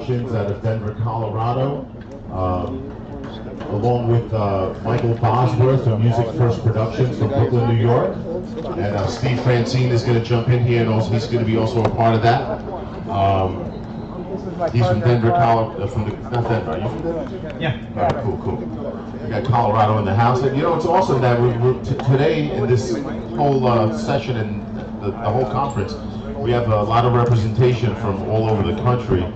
Productions out of Denver, Colorado, along with Michael Bosworth from Music First Productions from Brooklyn, New York. And Steve Francine is going to jump in here, and also he's going to be also a part of that. He's from Denver, not Denver, are you from Denver? Yeah. All right, cool. We got Colorado in the house, and you know, it's awesome that today in this whole session and the whole conference, we have a lot of representation from all over the country and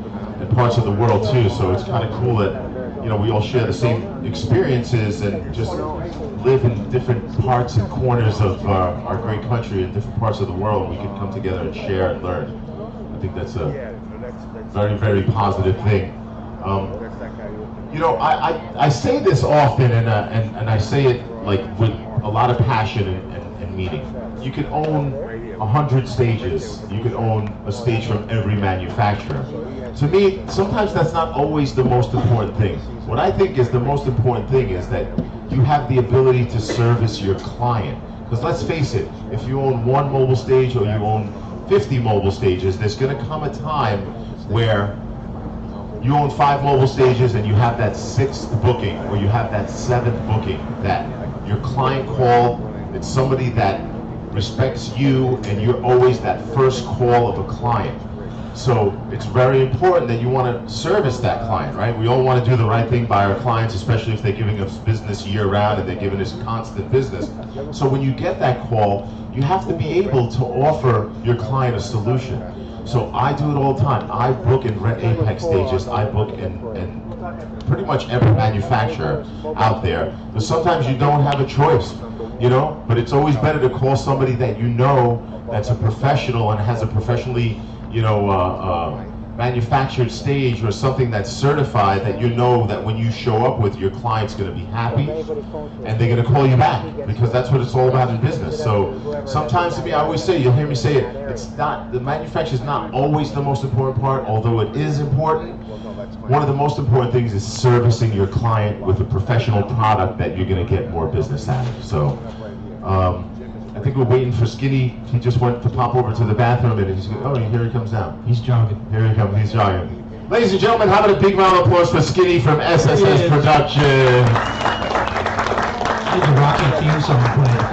parts of the world too, so it's kind of cool that, you know, we all share the same experiences and just live in different parts and corners of our great country in different parts of the world, and we can come together and share and learn. I think that's a very, very positive thing. You know, I say this often, and I say it like with a lot of passion and meaning. You can own 100 stages. You can own a stage from every manufacturer. To me, sometimes that's not always the most important thing. What I think is the most important thing is that you have the ability to service your client. Because let's face it, if you own one mobile stage or you own 50 mobile stages, there's going to come a time where you own 5 mobile stages and you have that 6th booking or you have that 7th booking that your client called. It's somebody that respects you, and you're always that first call of a client. So it's very important that you want to service that client, right? We all want to do the right thing by our clients, especially if they're giving us business year round and they're giving us constant business. So when you get that call, you have to be able to offer your client a solution. So I do it all the time. I book and rent Apex stages. I book in pretty much every manufacturer out there. But sometimes you don't have a choice, you know? But it's always better to call somebody that you know that's a professional and has a professionally, you know, manufactured stage or something that's certified, that you know that when you show up with, your client's going to be happy and they're going to call you back, because that's what it's all about in business. So sometimes, to me, I always say, you'll hear me say it, it's not, the manufacturer is not always the most important part, although it is important. One of the most important things is servicing your client with a professional product that you're going to get more business out of. So I think we're waiting for Skinny. He just went to pop over to the bathroom, and he's oh, here he comes down. He's jogging. Here he comes. He's jogging. Ladies and gentlemen, how about a big round of applause for Skinny from SSS Productions? There's a Rocky theme song playing.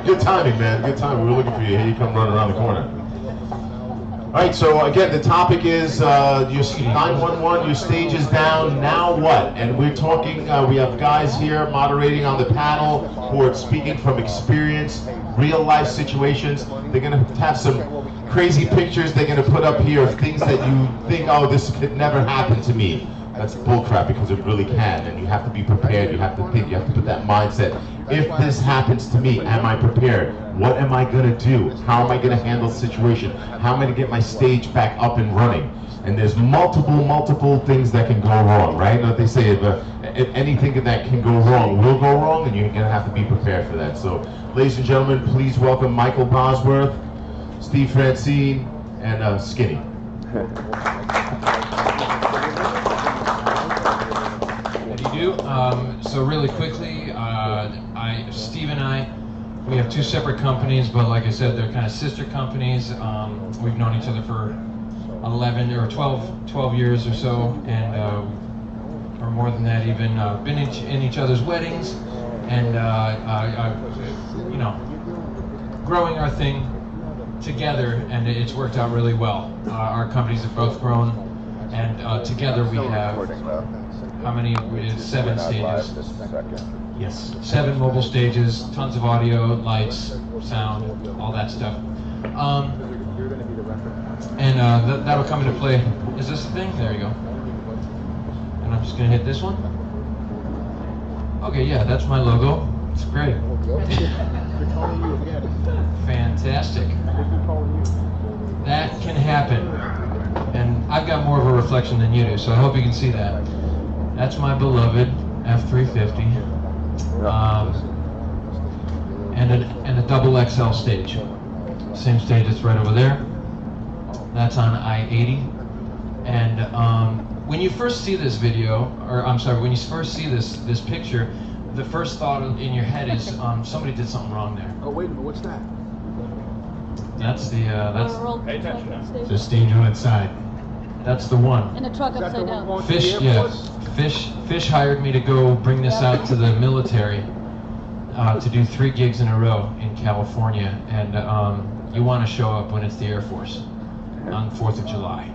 Good timing, man. Good timing. We were looking for you. Here you come running around the corner. All right, so again, the topic is your 911, your stage is down, now what? And we're talking, we have guys here moderating on the panel who are speaking from experience, real life situations. They're going to have some crazy pictures they're going to put up here of things that you think, oh, this could never happen to me. That's bullcrap, because it really can, and you have to be prepared, you have to think, you have to put that mindset. If this happens to me, am I prepared? What am I going to do? How am I going to handle the situation? How am I going to get my stage back up and running? And there's multiple things that can go wrong, right? You know what they say, if anything that can go wrong will go wrong, and you're going to have to be prepared for that. So, ladies and gentlemen, please welcome Michael Bosworth, Steve Francine, and Skinny. So really quickly, Steve and I, we have 2 separate companies, but like I said, they're kind of sister companies. We've known each other for 11 or 12 years or so, and or more than that even. Been in each other's weddings, and you know, growing our thing together, and it's worked out really well. Our companies have both grown, and together we have, how many? 7 stages. Yes, 7 mobile stages, tons of audio, lights, sound, all that stuff. And that'll come into play. Is this the thing? There you go. And I'm just gonna hit this one. Okay, yeah, that's my logo. It's great. Fantastic. That can happen. And I've got more of a reflection than you do, so I hope you can see that. That's my beloved F350. And a double XL stage. Same stage that's right over there. That's on I-80. And when you first see this video, or I'm sorry, when you first see this picture, the first thought in your head is somebody did something wrong there. Oh, wait a minute, what's that? That's the Just stage on its side. that's the one. In a truck upside down. Fish hired me to go bring this out to the military to do 3 gigs in a row in California, and you want to show up when it's the Air Force on 4th of July.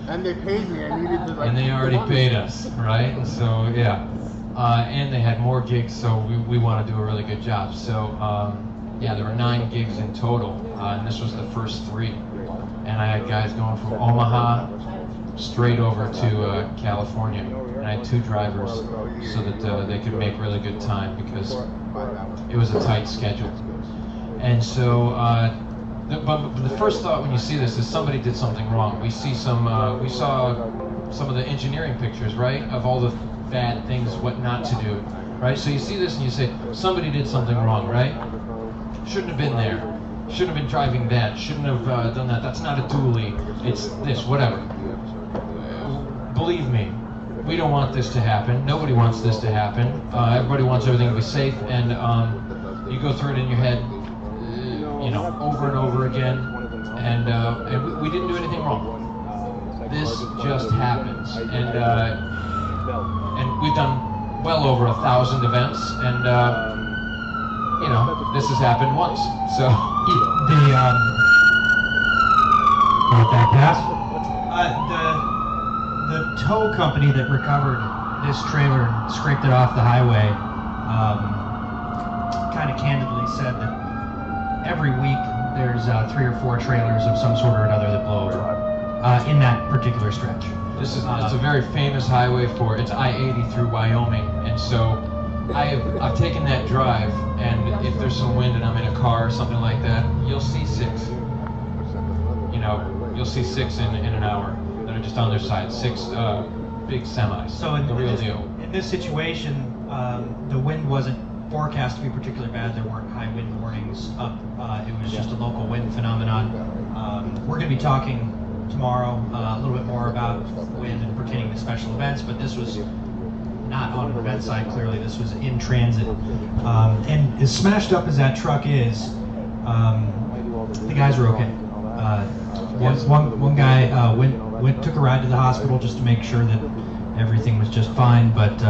And they paid me. I needed to. And they already paid us, right? And so yeah, and they had more gigs, so we want to do a really good job. So yeah, there were 9 gigs in total, and this was the first 3. And I had guys going from Omaha straight over to California, and I had 2 drivers so that they could make really good time because it was a tight schedule. And so, but the first thought when you see this is somebody did something wrong. We saw some of the engineering pictures, right, of all the bad things, what not to do, right? So you see this and you say, somebody did something wrong, right? Shouldn't have been there. Shouldn't have been driving that. Shouldn't have done that. That's not a dually. It's this, whatever. Believe me, we don't want this to happen. Nobody wants this to happen. Everybody wants everything to be safe, and you go through it in your head, over and over again, and we didn't do anything wrong. This just happens, and we've done well over 1,000 events, and this has happened once. So Let that pass. The tow company that recovered this trailer and scraped it off the highway kind of candidly said that every week there's 3 or 4 trailers of some sort or another that blow over in that particular stretch. it's a very famous highway it's I-80 through Wyoming, and so I've taken that drive, and if there's some wind and I'm in a car or something like that, you'll see 6. You'll see 6 in an hour that are just on their side. 6 big semis. So the real deal. In this situation, the wind wasn't forecast to be particularly bad. There weren't high wind warnings up. It was just a local wind phenomenon. We're going to be talking tomorrow a little bit more about wind and pertaining to special events, but this was not on an event site, clearly. This was in transit. And as smashed up as that truck is, the guys were okay. One guy took a ride to the hospital just to make sure that everything was just fine, but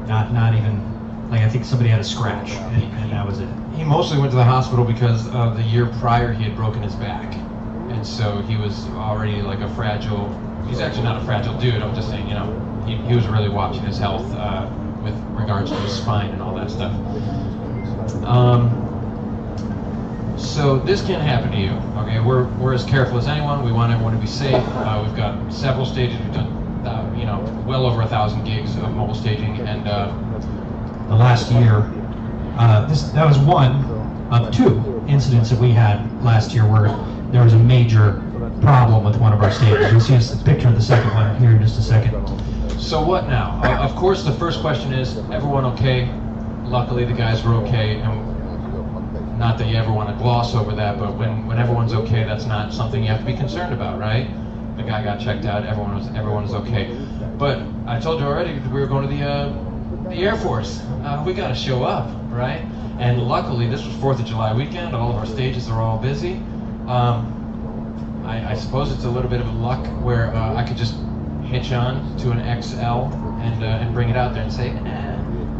not even, like, I think somebody had a scratch, and that was it. He mostly went to the hospital because the year prior he had broken his back, and so he was already like a fragile. He's actually not a fragile dude. I'm just saying, he was really watching his health with regards to his spine and all that stuff. So this can happen to you. Okay, we're as careful as anyone. We want everyone to be safe. We've got several stages. We've done well over 1,000 gigs of mobile staging, and the last year, that was one of 2 incidents that we had last year where there was a major problem with one of our stages. You'll see a picture of the second one here in just a second. So what now? Of course, the first question is, everyone okay? Luckily, the guys were okay, and not that you ever want to gloss over that, but when everyone's okay, that's not something you have to be concerned about, right? The guy got checked out, everyone was okay. But I told you already, we were going to the Air Force. We got to show up, right? And luckily, this was 4th of July weekend. All of our stages are all busy. I suppose it's a little bit of luck where I could just hitch on to an XL and bring it out there and say,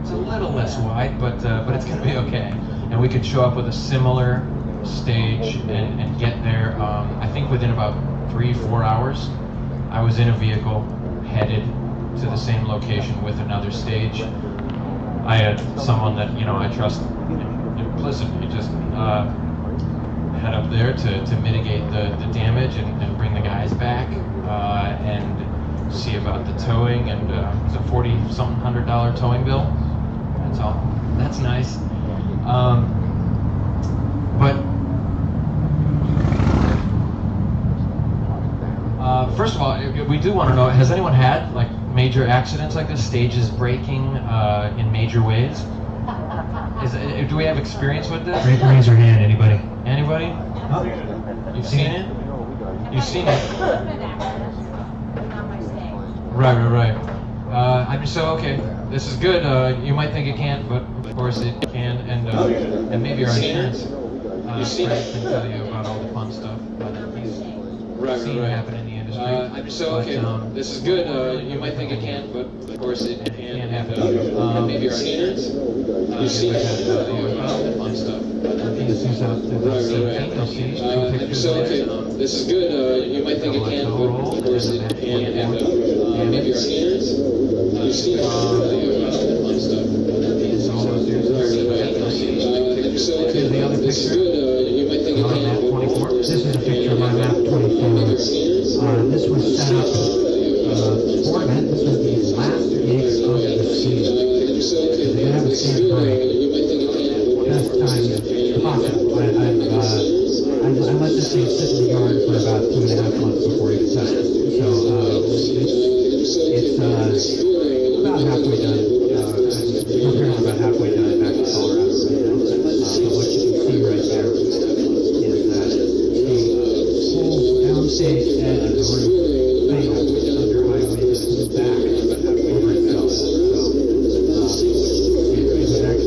it's a little less wide, but it's going to be okay. And we could show up with a similar stage and get there. I think within about 3-4 hours, I was in a vehicle headed to the same location with another stage. I had someone that I trust implicitly just head up there to mitigate the damage and bring the guys back and see about the towing, and it was a $40-something $100 towing bill. That's all. That's nice. But first of all, we do want to know, has anyone had like major accidents like this, stages breaking in major ways? Do we have experience with this? Raise your hand, anybody? Anybody? Oh. You've seen it? You've seen it? Right. Okay, this is good. You might think it can't, but of course it can, and maybe our insurance Frank can tell you about all the fun stuff. But he's seen it happen in the industry. This is good. You might think it can, but of course it can't happen. Maybe our standards. You see the fun stuff. This is out to the 18. You'll see two pictures there. This is good. You might think it can, but of course it can't happen. Maybe our standards. You see the fun stuff. The other picture. Map 24. This is a picture of my map 24. This was set up for event. This was the last gigs of the season. They have a stand break. Best time possible. I let this thing sit in the yard for about 2.5 months before it tested. So it's about halfway done. We're about halfway done back to Colorado right now. But what you can see right there is that the whole downstage edge of the roof failed under high wind and pulled back over itself. So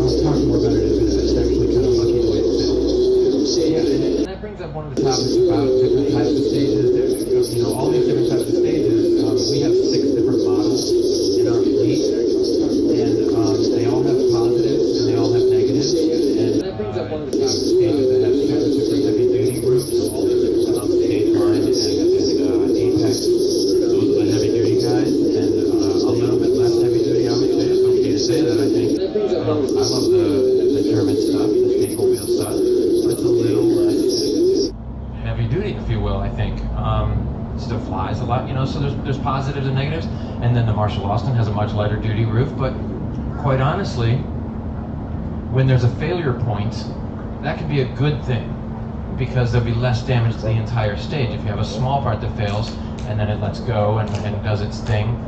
I'll talk more about it in a minute. It's actually kind of lucky the way it fell. And that brings up one of the topics about different types of stages. There's, all these different types of stages. We have 6 different models in our fleet, and they all have positives and they all have negatives. And that brings up one of the topics of stages that have super heavy duty roofs. Stage 1 and Apex. Those are the heavy duty guys, and a little bit less heavy duty, I would say. It's okay to say that, I think. I love the German stuff, the staple wheel stuff, but it's a little less heavy duty, if you will, I think. Still flies a lot, so there's positives and negatives. And then the Marshall Austin has a much lighter duty roof, but quite honestly, when there's a failure point, that can be a good thing because there'll be less damage to the entire stage. If you have a small part that fails and then it lets go and does its thing,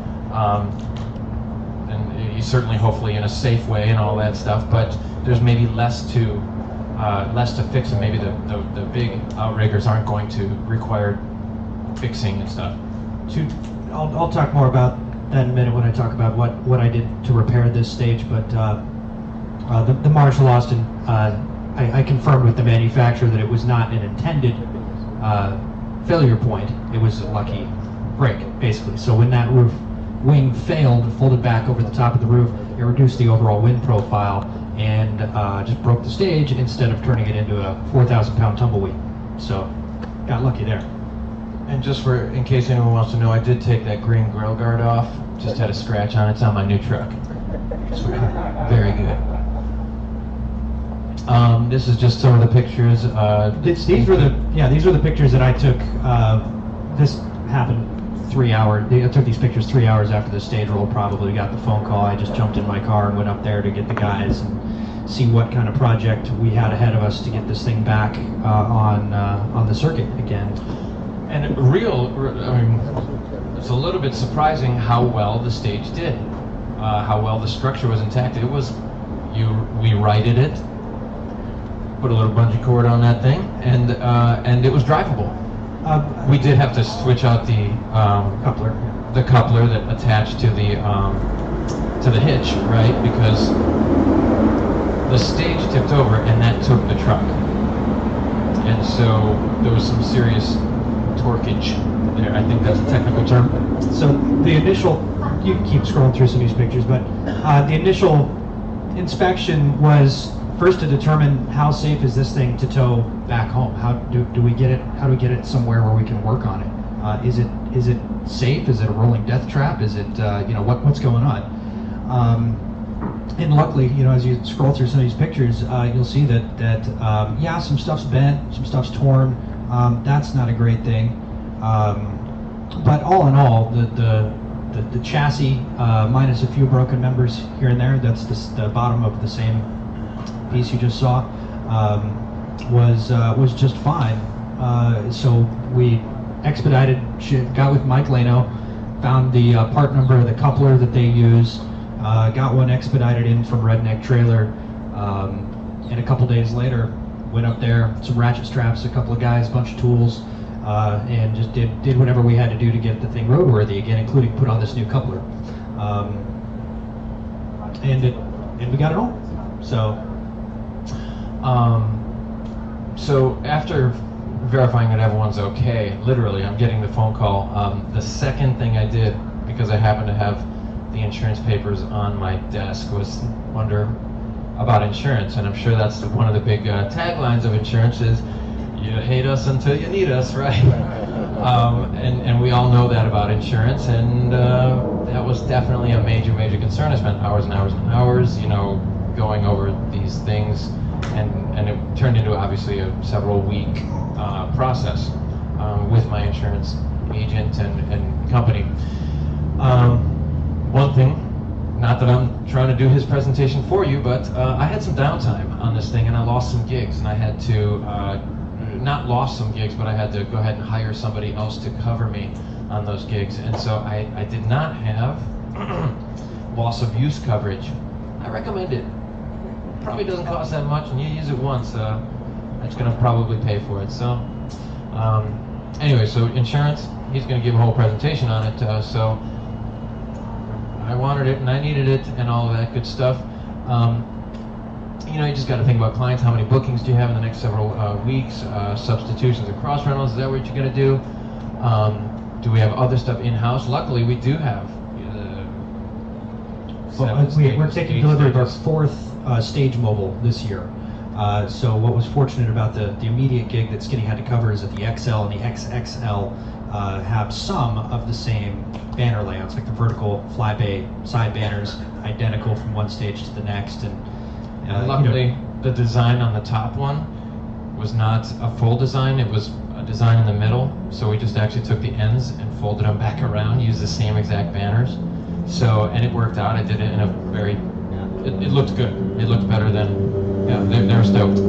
then you certainly, hopefully, in a safe way and all that stuff, but there's maybe less to fix, and maybe the big outriggers aren't going to require fixing and stuff. I'll talk more about that in a minute when I talk about what I did to repair this stage, but the Marshall Austin, I confirmed with the manufacturer that it was not an intended failure point. It was a lucky break, basically. So when that roof wing failed, folded back over the top of the roof, it reduced the overall wind profile and just broke the stage instead of turning it into a 4,000-pound tumbleweed. So got lucky there. And just in case anyone wants to know, I did take that green grill guard off. Just had a scratch on it. It's on my new truck. It's very good. This is just some of the pictures. These were the pictures that I took. This happened 3 hours. I took these pictures 3 hours after the stage roll. Probably got the phone call. I just jumped in my car and went up there to get the guys and see what kind of project we had ahead of us to get this thing back on the circuit again. And it's a little bit surprising how well the stage did, how well the structure was intact. We righted it, put a little bungee cord on that thing, and it was drivable. We did have to switch out the coupler that attached to the hitch, right? Because the stage tipped over and that took the truck, and so there was some serious torquage there. I think that's a technical term. So the initial, you can keep scrolling through some of these pictures, but the initial inspection was first to determine how safe is this thing to tow back home. How do we get it somewhere where we can work on it? Is it safe? Is it a rolling death trap? Is it what's going on? And luckily, as you scroll through some of these pictures, you'll see that some stuff's bent, some stuff's torn. That's not a great thing. But all in all, the chassis, minus a few broken members here and there, that's the bottom of the same piece you just saw, was just fine. So we expedited, got with Mike Lano, found the part number of the coupler that they use, got one expedited in from Redneck Trailer, and a couple days later went up there, some ratchet straps, a couple of guys, a bunch of tools, and just did whatever we had to do to get the thing roadworthy again, including put on this new coupler, and we got it on. So So after verifying that everyone's okay, literally, I'm getting the phone call. The second thing I did, because I happened to have the insurance papers on my desk, was wonder about insurance. And I'm sure that's one of the big taglines of insurance is, you hate us until you need us, right? And we all know that about insurance, and that was definitely a major concern. I spent hours and hours and hours, going over these things, and it turned into obviously a several-week process with my insurance agent and company. One thing, not that I'm trying to do his presentation for you, but I had some downtime on this thing, and I lost some gigs, and I had to not lost some gigs, but I had to go ahead and hire somebody else to cover me on those gigs. And so I did not have loss of use coverage. I recommend it. Probably doesn't cost that much, and you use it once, that's going to probably pay for it. So anyway, so insurance, he's going to give a whole presentation on it. So I wanted it and I needed it and all of that good stuff. You just got to think about clients. How many bookings do you have in the next several weeks? Substitutions and cross rentals, is that what you're going to do? Do we have other stuff in-house? Luckily, we do have. We're taking delivery of our fourth stage mobile this year. So what was fortunate about the immediate gig that Skinny had to cover is that the XL and the XXL have some of the same banner layouts, like the vertical fly bay side banners, identical from one stage to the next. And luckily, the design on the top one was not a full design. It was a design in the middle. So we just actually took the ends and folded them back around, used the same exact banners. So, and it worked out. I did it in a very, it looked good. It looked better than, they were stoked.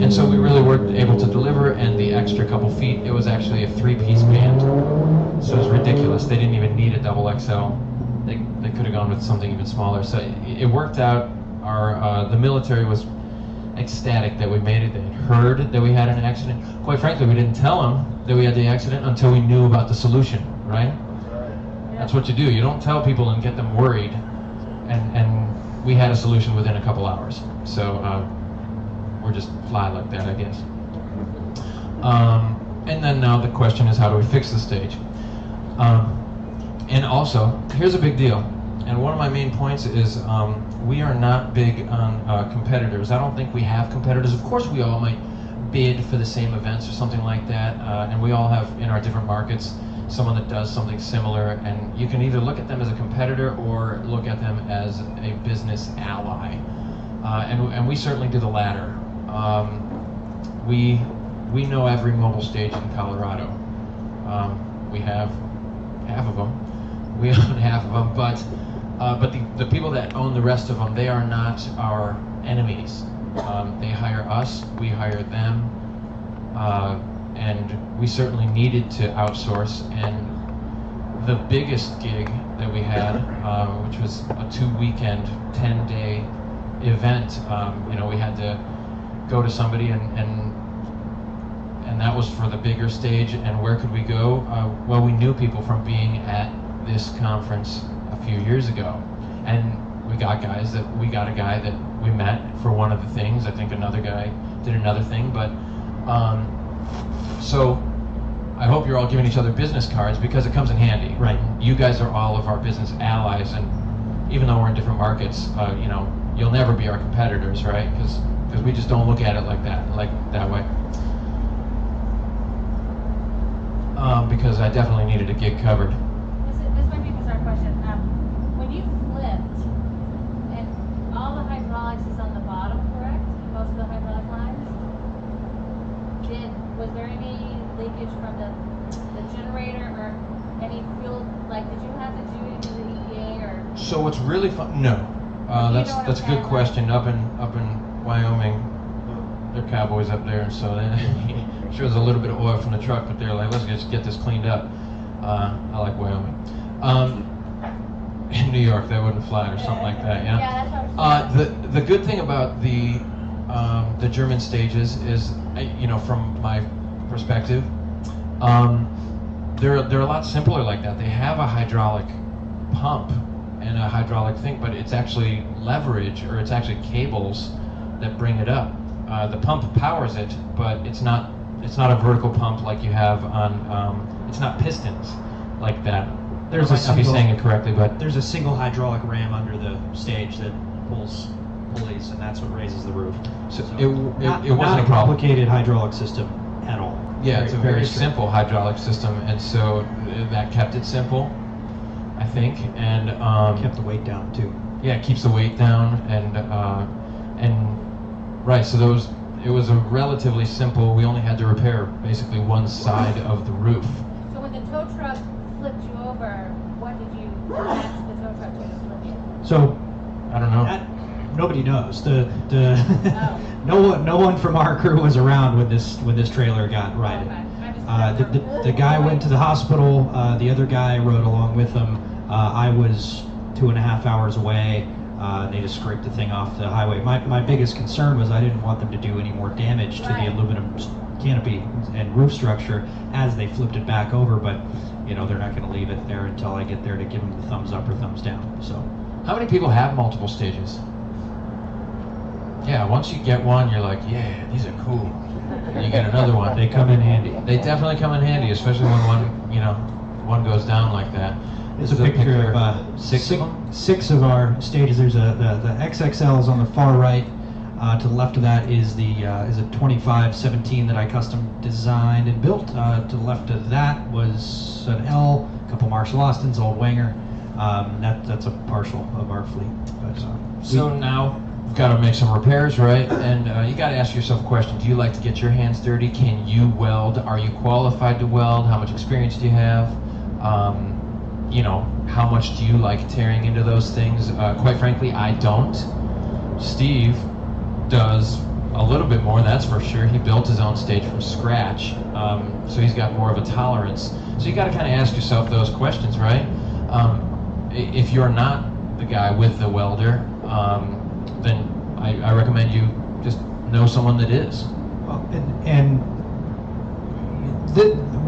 And so we really were able to deliver, and the extra couple feet, it was actually a 3-piece band. So it was ridiculous. They didn't even need a double XL. They could have gone with something even smaller. So it worked out. The military was ecstatic that we made it. They had heard that we had an accident. Quite frankly, we didn't tell them that we had the accident until we knew about the solution, right? That's what you do. You don't tell people and get them worried. And we had a solution within a couple hours. So we're just fly like that, I guess. And then now the question is, how do we fix the stage? And also, here's a big deal. And one of my main points is we are not big on competitors. I don't think we have competitors. Of course, we all might bid for the same events or something like that. And we all have, in our different markets, someone that does something similar. And you can either look at them as a competitor or look at them as a business ally. And we certainly do the latter. We know every mobile stage in Colorado. We have half of them. We own half of them, but the people that own the rest of them, they are not our enemies. They hire us, we hire them, and we certainly needed to outsource. And the biggest gig that we had, which was a 2-weekend, 10-day event, we had to go to somebody and that was for the bigger stage. And where could we go? Well, we knew people from being at this conference a few years ago, and we got a guy that we met for one of the things. I think another guy did another thing, but so I hope you're all giving each other business cards, because it comes in handy. Right. You guys are all of our business allies, and even though we're in different markets, you'll never be our competitors, right? Because we just don't look at it like that way. Because I definitely needed a gig covered. This might be a bizarre question. When you flipped, and all the hydraulics is on the bottom, correct? Most of the hydraulic lines? Was there any leakage from the generator or any fuel? Did you have to do it to the EPA or? So what's really fun? No, that's a good question. Up in Wyoming, they're cowboys up there, and so sure there's a little bit of oil from the truck, but they're like, let's just get this cleaned up. I like Wyoming. In New York, that wouldn't fly or something like that. Yeah. Yeah, that's what The good thing about the German stages is, from my perspective, they're a lot simpler like that. They have a hydraulic pump and a hydraulic thing, but it's actually leverage, or it's actually cables that bring it up. the pump powers it, but it's not a vertical pump like you have on. It's not pistons like that. There's I might not be saying it correctly, but There's a single hydraulic ram under the stage that pulls pulleys, and that's what raises the roof. so So it not wasn't a a problem. complicated hydraulic system at all. Yeah, it's a very straight. simple hydraulic system, and so that kept it simple, I think, and Kept the weight down too. yeah, it keeps the weight down, and right. So it was a relatively simple. We only had to repair basically one side of the roof. So when the tow truck flipped you over, what did you ask the tow truck to flip you? So I don't know. nobody knows. The Oh. no one from our crew was around when this trailer got righted. Okay. I just The guy went to the hospital. The other guy rode along with him. I was 2.5 hours away. They just scraped the thing off the highway. My biggest concern was I didn't want them to do any more damage to the Right. aluminum canopy and roof structure as they flipped it back over. But they're not going to leave it there until I get there to give them the thumbs up or thumbs down. So How many people have multiple stages? Yeah, once you get one, you're like, yeah, these are cool. And you get another one. they come in handy. They definitely come in handy, especially when one goes down like that. It's This a is picture of six of them. six of our stages. There's the XXL is on the far right. To the left of that is a 2517 that I custom designed and built. To the left of that was an L, a couple Marshall Austins, old Wanger. That's a partial of our fleet. But, So now we've got to make some repairs, right? And you got to ask yourself a question: do you like to get your hands dirty? Can you weld? Are you qualified to weld? How much experience do you have? How much do you like tearing into those things? Quite frankly, I don't. Steve does a little bit more, that's for sure. He built his own stage from scratch, so he's got more of a tolerance. So you got to kind of ask yourself those questions, right? If you're not the guy with the welder, then I recommend you just know someone that is.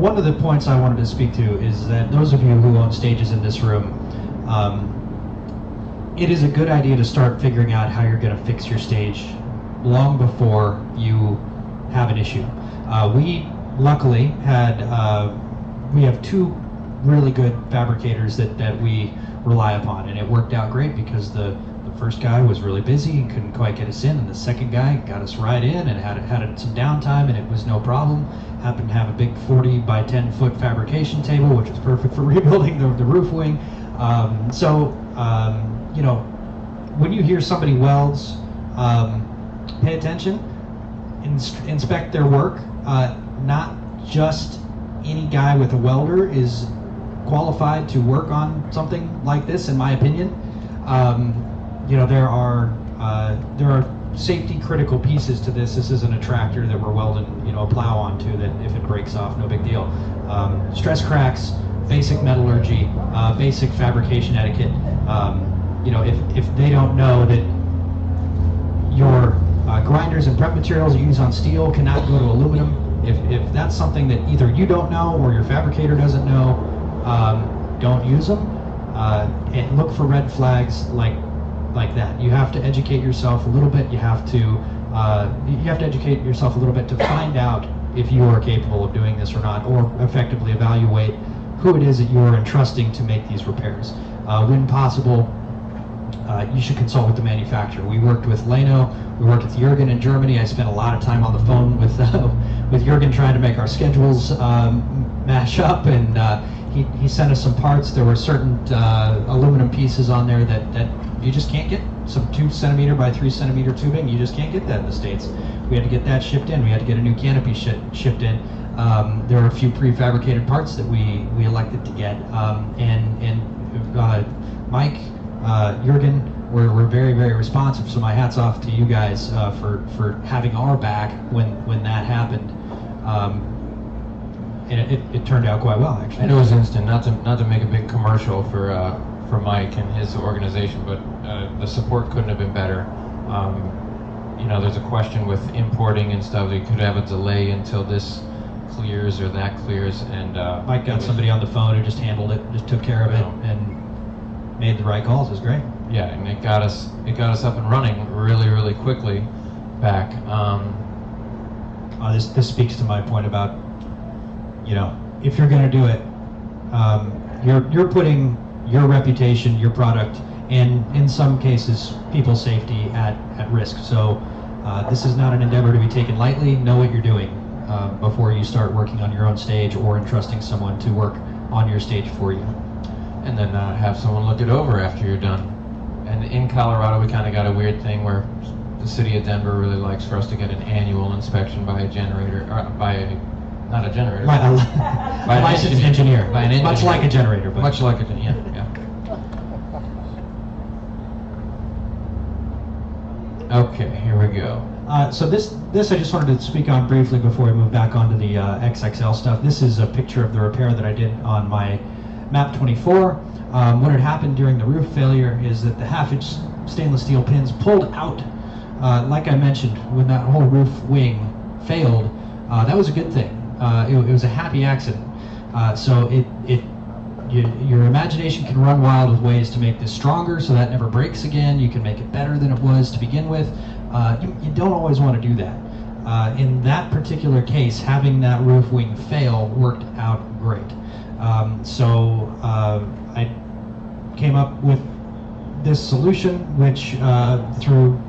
One of the points I wanted to speak to is that those of you who own stages in this room, it is a good idea to start figuring out how you're going to fix your stage long before you have an issue. We luckily we have two really good fabricators that we rely upon, and it worked out great because the first guy was really busy and couldn't quite get us in, and the second guy got us right in and had some downtime, and it was no problem. Happened to have a big 40 by 10 foot fabrication table, which is perfect for rebuilding the roof wing. When you hear somebody welds, pay attention, inspect their work. Not just any guy with a welder is qualified to work on something like this, in my opinion. There are safety critical pieces to this. This isn't a tractor that we're welding, a plow onto that if it breaks off, no big deal. Stress cracks, basic metallurgy, basic fabrication etiquette. If they don't know that your grinders and prep materials you use on steel cannot go to aluminum, if that's something that either you don't know or your fabricator doesn't know, don't use them. And look for red flags like that. You have to educate yourself a little bit. You have to educate yourself a little bit to find out if you are capable of doing this or not, or effectively evaluate who it is that you're entrusting to make these repairs. When possible, you should consult with the manufacturer. We worked with Leno, we worked with Jürgen in Germany. I spent a lot of time on the phone with Jürgen trying to make our schedules match up, and he sent us some parts. There were certain aluminum pieces on there that you just can't get. Some 2 centimeter by 3 centimeter tubing, you just can't get that in the States. We had to get that shipped in. We had to get a new canopy shipped in. There were a few prefabricated parts that we elected to get, and Mike, Jürgen were very, very responsive. So my hat's off to you guys for having our back when that happened. And it turned out quite well, actually. And it was instant. Not to make a big commercial for Mike and his organization, but the support couldn't have been better. There's a question with importing and stuff. They could have a delay until this clears or that clears, and Mike got somebody on the phone who just handled it, just took care of it, and made the right calls. It was great. Yeah, and it got us up and running really, really quickly. back. This speaks to my point about, if you're going to do it, you're putting your reputation, your product, and in some cases, people's safety at risk. So this is not an endeavor to be taken lightly. Know what you're doing before you start working on your own stage or entrusting someone to work on your stage for you. And then have someone look it over after you're done. And in Colorado, we kind of got a weird thing where the city of Denver really likes for us to get an annual inspection by a generator, or not a generator. By a licensed engineer. By an engineer. Much like a generator. But Much like a, yeah. Okay, here we go. So this I just wanted to speak on briefly before we move back onto the XXL stuff. This is a picture of the repair that I did on my MAP 24. What had happened during the roof failure is that the half-inch stainless steel pins pulled out. Like I mentioned, when that whole roof wing failed, that was a good thing. It was a happy accident. So your imagination can run wild with ways to make this stronger so that never breaks again. You can make it better than it was to begin with. You don't always want to do that. In that particular case, having that roof wing fail worked out great. So I came up with this solution, which through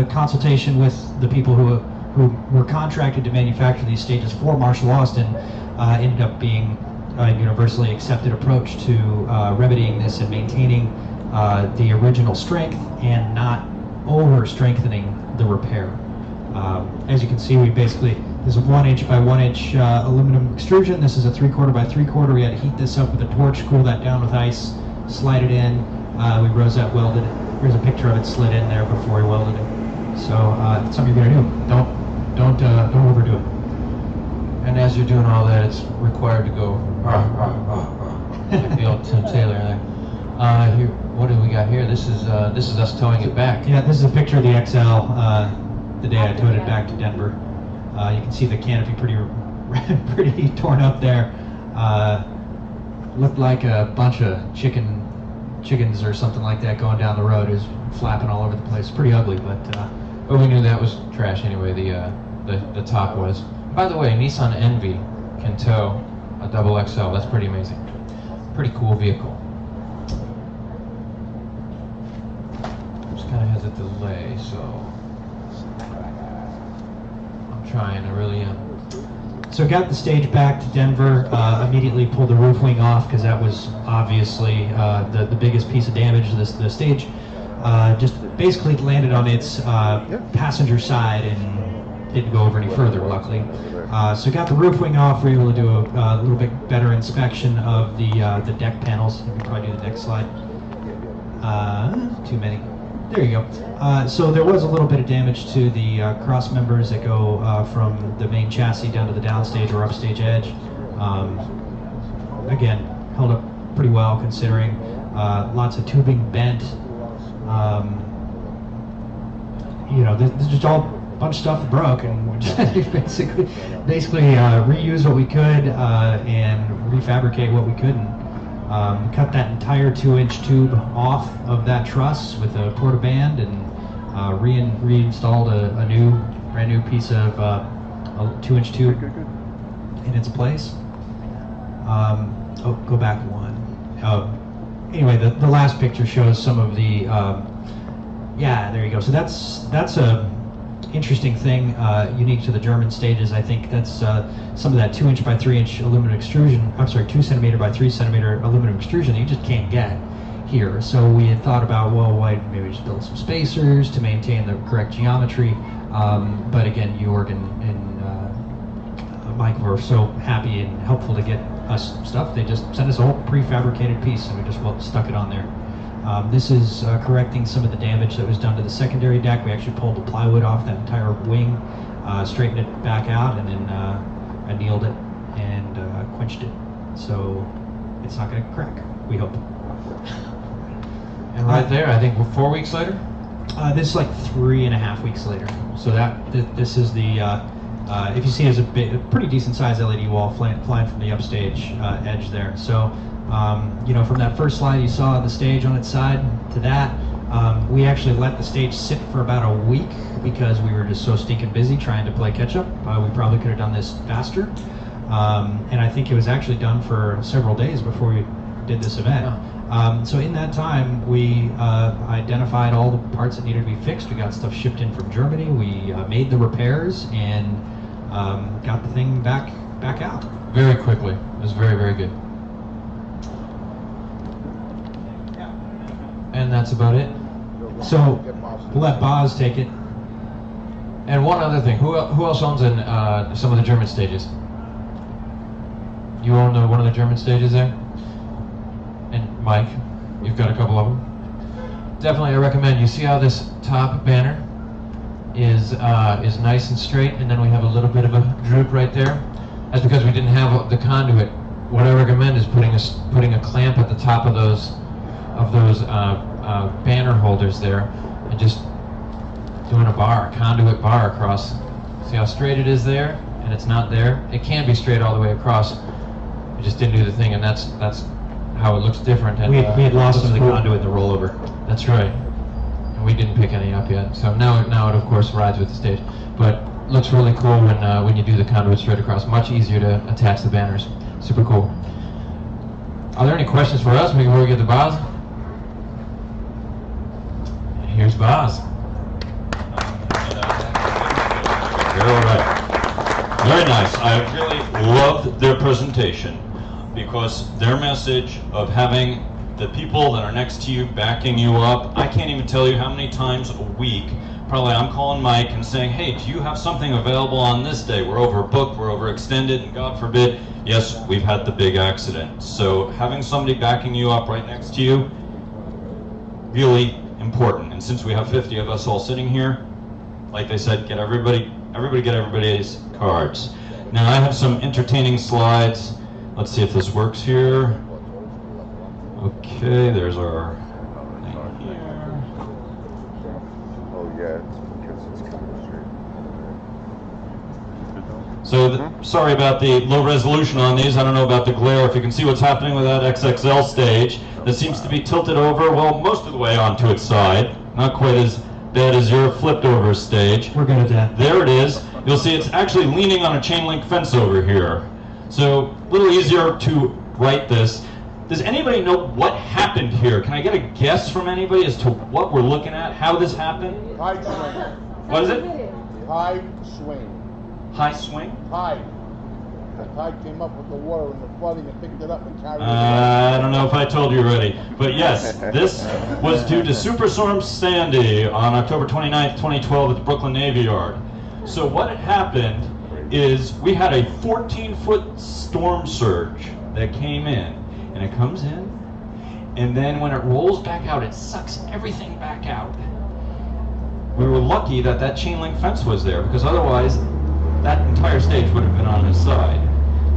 consultation with the people who were contracted to manufacture these stages for Marshall Austin, ended up being a universally accepted approach to remedying this and maintaining the original strength and not over strengthening the repair. As you can see, this is a 1 inch by 1 inch aluminum extrusion. This is a 3/4 by 3/4. We had to heat this up with a torch, cool that down with ice, slide it in. We rosette welded it. Here's a picture of it slid in there before we welded it. So it's something you're gonna do. Don't overdo it. And as you're doing all that, it's required to go like the old Tim Taylor there. Here, what do we got here? This is us towing it back. Yeah, this is a picture of the XL the day I towed it back to Denver. You can see the canopy pretty torn up there. Looked like a bunch of chickens or something like that going down the road. It was flapping all over the place. Pretty ugly, but we knew that was trash anyway. The top was. By the way, Nissan Envy can tow a double XL. That's pretty amazing. Pretty cool vehicle. Just kind of has a delay, so I'm trying. I really am. So got the stage back to Denver, immediately pulled the roof wing off because that was obviously the biggest piece of damage to the stage. Just basically landed on its passenger side and didn't go over any further, luckily. So got the roof wing off. We were able to do a little bit better inspection of the deck panels. You can probably do the next slide. Too many. There you go. So there was a little bit of damage to the cross members that go from the main chassis down to the downstage or upstage edge. Again, held up pretty well considering. Lots of tubing bent. There's just all a bunch of stuff that broke, and we just basically reuse what we could and refabricate what we couldn't. Cut that entire 2-inch tube off of that truss with a portaband and reinstalled a brand new piece of a 2-inch tube in its place. Go back one. Anyway, the last picture shows some of the. Yeah, there you go. So that's a interesting thing unique to the German stages. I think that's some of that 2-inch by 3-inch aluminum extrusion. I'm sorry, 2 centimeter by 3 centimeter aluminum extrusion that you just can't get here. So we had thought about, well, why maybe just build some spacers to maintain the correct geometry. But again, Jorg and Mike were so happy and helpful to get us stuff. They just sent us a whole prefabricated piece, and we just stuck it on there. This is correcting some of the damage that was done to the secondary deck. We actually pulled the plywood off that entire wing, straightened it back out, and then annealed it and quenched it. So it's not going to crack, we hope. And right there, I think we're 4 weeks later? This is like 3.5 weeks later. So this is the, if you see, it's a pretty decent sized LED wall flying from the upstage edge there. So, from that first slide you saw the stage on its side to that, We actually let the stage sit for about a week because we were just so stinking busy trying to play catch up. We probably could have done this faster. And I think it was actually done for several days before we did this event. So in that time, we identified all the parts that needed to be fixed. We got stuff shipped in from Germany. We made the repairs and got the thing back out. Very quickly. It was very, very good. And that's about it. So we'll let Boz take it. And one other thing, who else owns some of the German stages? You own one of the German stages there? And Mike, you've got a couple of them? Definitely, I recommend. You see how this top banner is nice and straight, and then we have a little bit of a droop right there? That's because we didn't have the conduit. What I recommend is putting a clamp at the top of those banner holders there, and just doing a conduit bar across. See how straight it is there, and it's not there? It can be straight all the way across. We just didn't do the thing, and that's how it looks different. And We had lost some of the conduit in the rollover. That's right. And we didn't pick any up yet. So now it of course rides with the stage. But looks really cool when you do the conduit straight across. Much easier to attach the banners. Super cool. Are there any questions for us before we get to Boz? Here's Boz. All right. Very nice. I really loved their presentation because their message of having the people that are next to you backing you up, I can't even tell you how many times a week probably I'm calling Mike and saying, hey, do you have something available on this day? We're overbooked, we're overextended, and God forbid, yes, we've had the big accident. So having somebody backing you up right next to you, really important. And since we have 50 of us all sitting here, like they said, get everybody get everybody's cards. Now I have some entertaining slides. Let's see if this works here. Okay, there's our thing here. Oh yeah, it's because it's coming straight. So sorry about the low resolution on these. I don't know about the glare. If you can see what's happening with that XXL stage, that seems to be tilted over, well, most of the way onto its side. Not quite as bad as your flipped over stage. We're good at that. There it is. You'll see it's actually leaning on a chain link fence over here. So a little easier to write this. Does anybody know what happened here? Can I get a guess from anybody as to what we're looking at, how this happened? Tide swing. What is it? Tide swing. High swing? Tide. The tide came up with the water and the flooding and picked it up and carried it I don't know if I told you already, but yes, this was due to Superstorm Sandy on October 29th, 2012 at the Brooklyn Navy Yard. So what had happened is we had a 14-foot storm surge that came in, and it comes in, and then when it rolls back out, it sucks everything back out. We were lucky that that chain link fence was there, because otherwise that entire stage would have been on his side.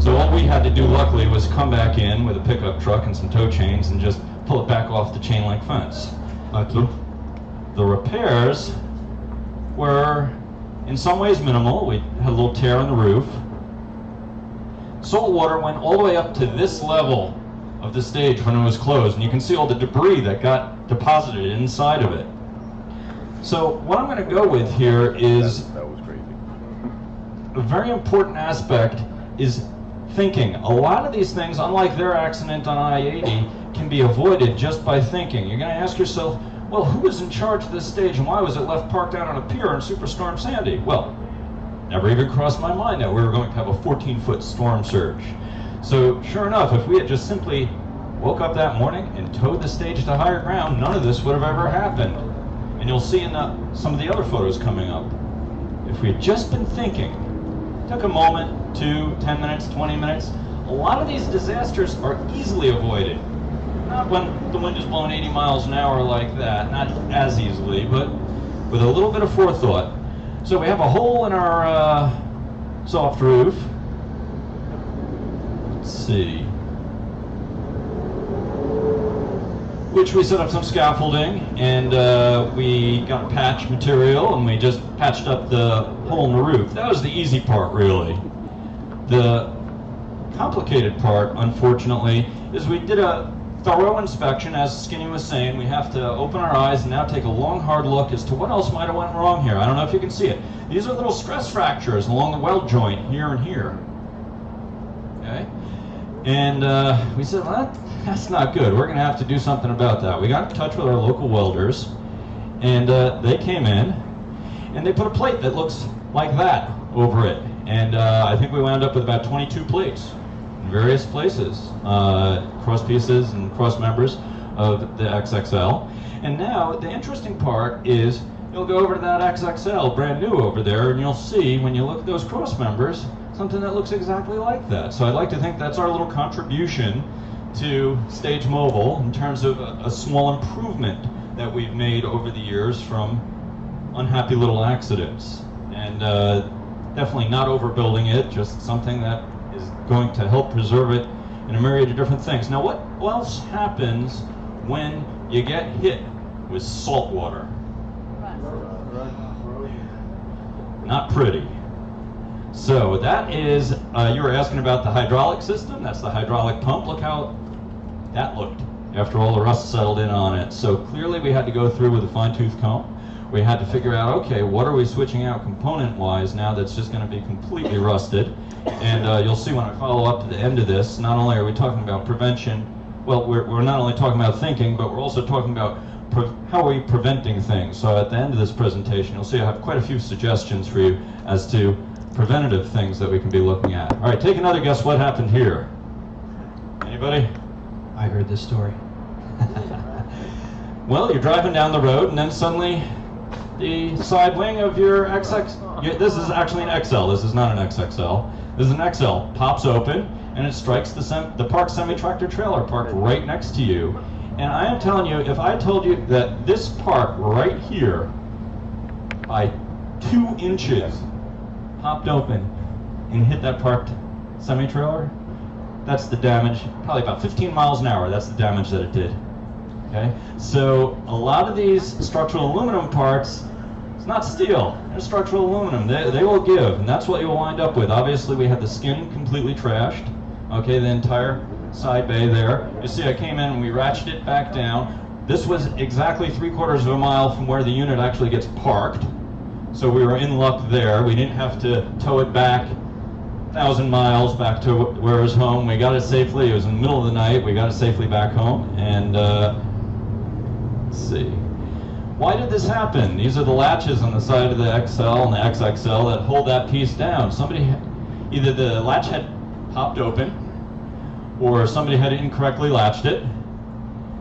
So all we had to do, luckily, was come back in with a pickup truck and some tow chains and just pull it back off the chain link fence. The repairs were in some ways minimal. We had a little tear in the roof. Salt water went all the way up to this level of the stage when it was closed, and you can see all the debris that got deposited inside of it. So what I'm going to go with here is a very important aspect is thinking. A lot of these things, unlike their accident on I-80, can be avoided just by thinking. You're going to ask yourself, well, who was in charge of this stage and why was it left parked out on a pier in Superstorm Sandy? Well, never even crossed my mind that we were going to have a 14-foot storm surge. So sure enough, if we had just simply woke up that morning and towed the stage to higher ground, none of this would have ever happened. And you'll see in some of the other photos coming up, if we had just been thinking, took a moment, 2, 10 minutes, 20 minutes, a lot of these disasters are easily avoided. Not when the wind is blowing 80 miles an hour like that, not as easily, but with a little bit of forethought. So we have a hole in our soft roof. Let's see. Which we set up some scaffolding, and we got patch material, and we just patched up the hole in the roof. That was the easy part, really. The complicated part, unfortunately, is we did a thorough inspection, as Skinny was saying. We have to open our eyes and now take a long, hard look as to what else might have went wrong here. I don't know if you can see it. These are little stress fractures along the weld joint here and here. Okay? And we said, well, that's not good. We're going to have to do something about that. We got in touch with our local welders, and they came in, and they put a plate that looks like that over it. And I think we wound up with about 22 plates in various places, cross pieces and cross members of the XXL. And now the interesting part is you'll go over to that XXL, brand new over there, and you'll see when you look at those cross members, something that looks exactly like that. So I'd like to think that's our little contribution to Stage Mobile in terms of a small improvement that we've made over the years from unhappy little accidents. And definitely not overbuilding it, just something that is going to help preserve it in a myriad of different things. Now, what else happens when you get hit with salt water? Not pretty. So that is, you were asking about the hydraulic system. That's the hydraulic pump. Look how that looked after all the rust settled in on it. So clearly we had to go through with a fine-tooth comb. We had to figure out, okay, what are we switching out component-wise now that's just going to be completely rusted? And you'll see when I follow up to the end of this, not only are we talking about prevention, well, we're not only talking about thinking, but we're also talking about how are we preventing things. So at the end of this presentation, you'll see I have quite a few suggestions for you as to preventative things that we can be looking at. All right, take another guess what happened here. Anybody? I heard this story. Well, you're driving down the road, and then suddenly the side wing of your this is actually an XL, this is not an XXL. This is an XL, pops open, and it strikes the parked semi-tractor trailer parked right next to you. And I am telling you, if I told you that this part right here, by 2 inches, popped open and hit that parked semi-trailer, that's the damage, probably about 15 miles an hour, that's the damage that it did. Okay? So a lot of these structural aluminum parts, it's not steel, they're structural aluminum, they will give, and that's what you'll wind up with. Obviously we had the skin completely trashed, okay, the entire side bay there. You see I came in and we ratcheted it back down. This was exactly 3/4 of a mile from where the unit actually gets parked. So we were in luck there. We didn't have to tow it back 1,000 miles back to where it was home. We got it safely. It was in the middle of the night. We got it safely back home. And let's see. Why did this happen? These are the latches on the side of the XL and the XXL that hold that piece down. Somebody, either the latch had popped open or somebody had incorrectly latched it.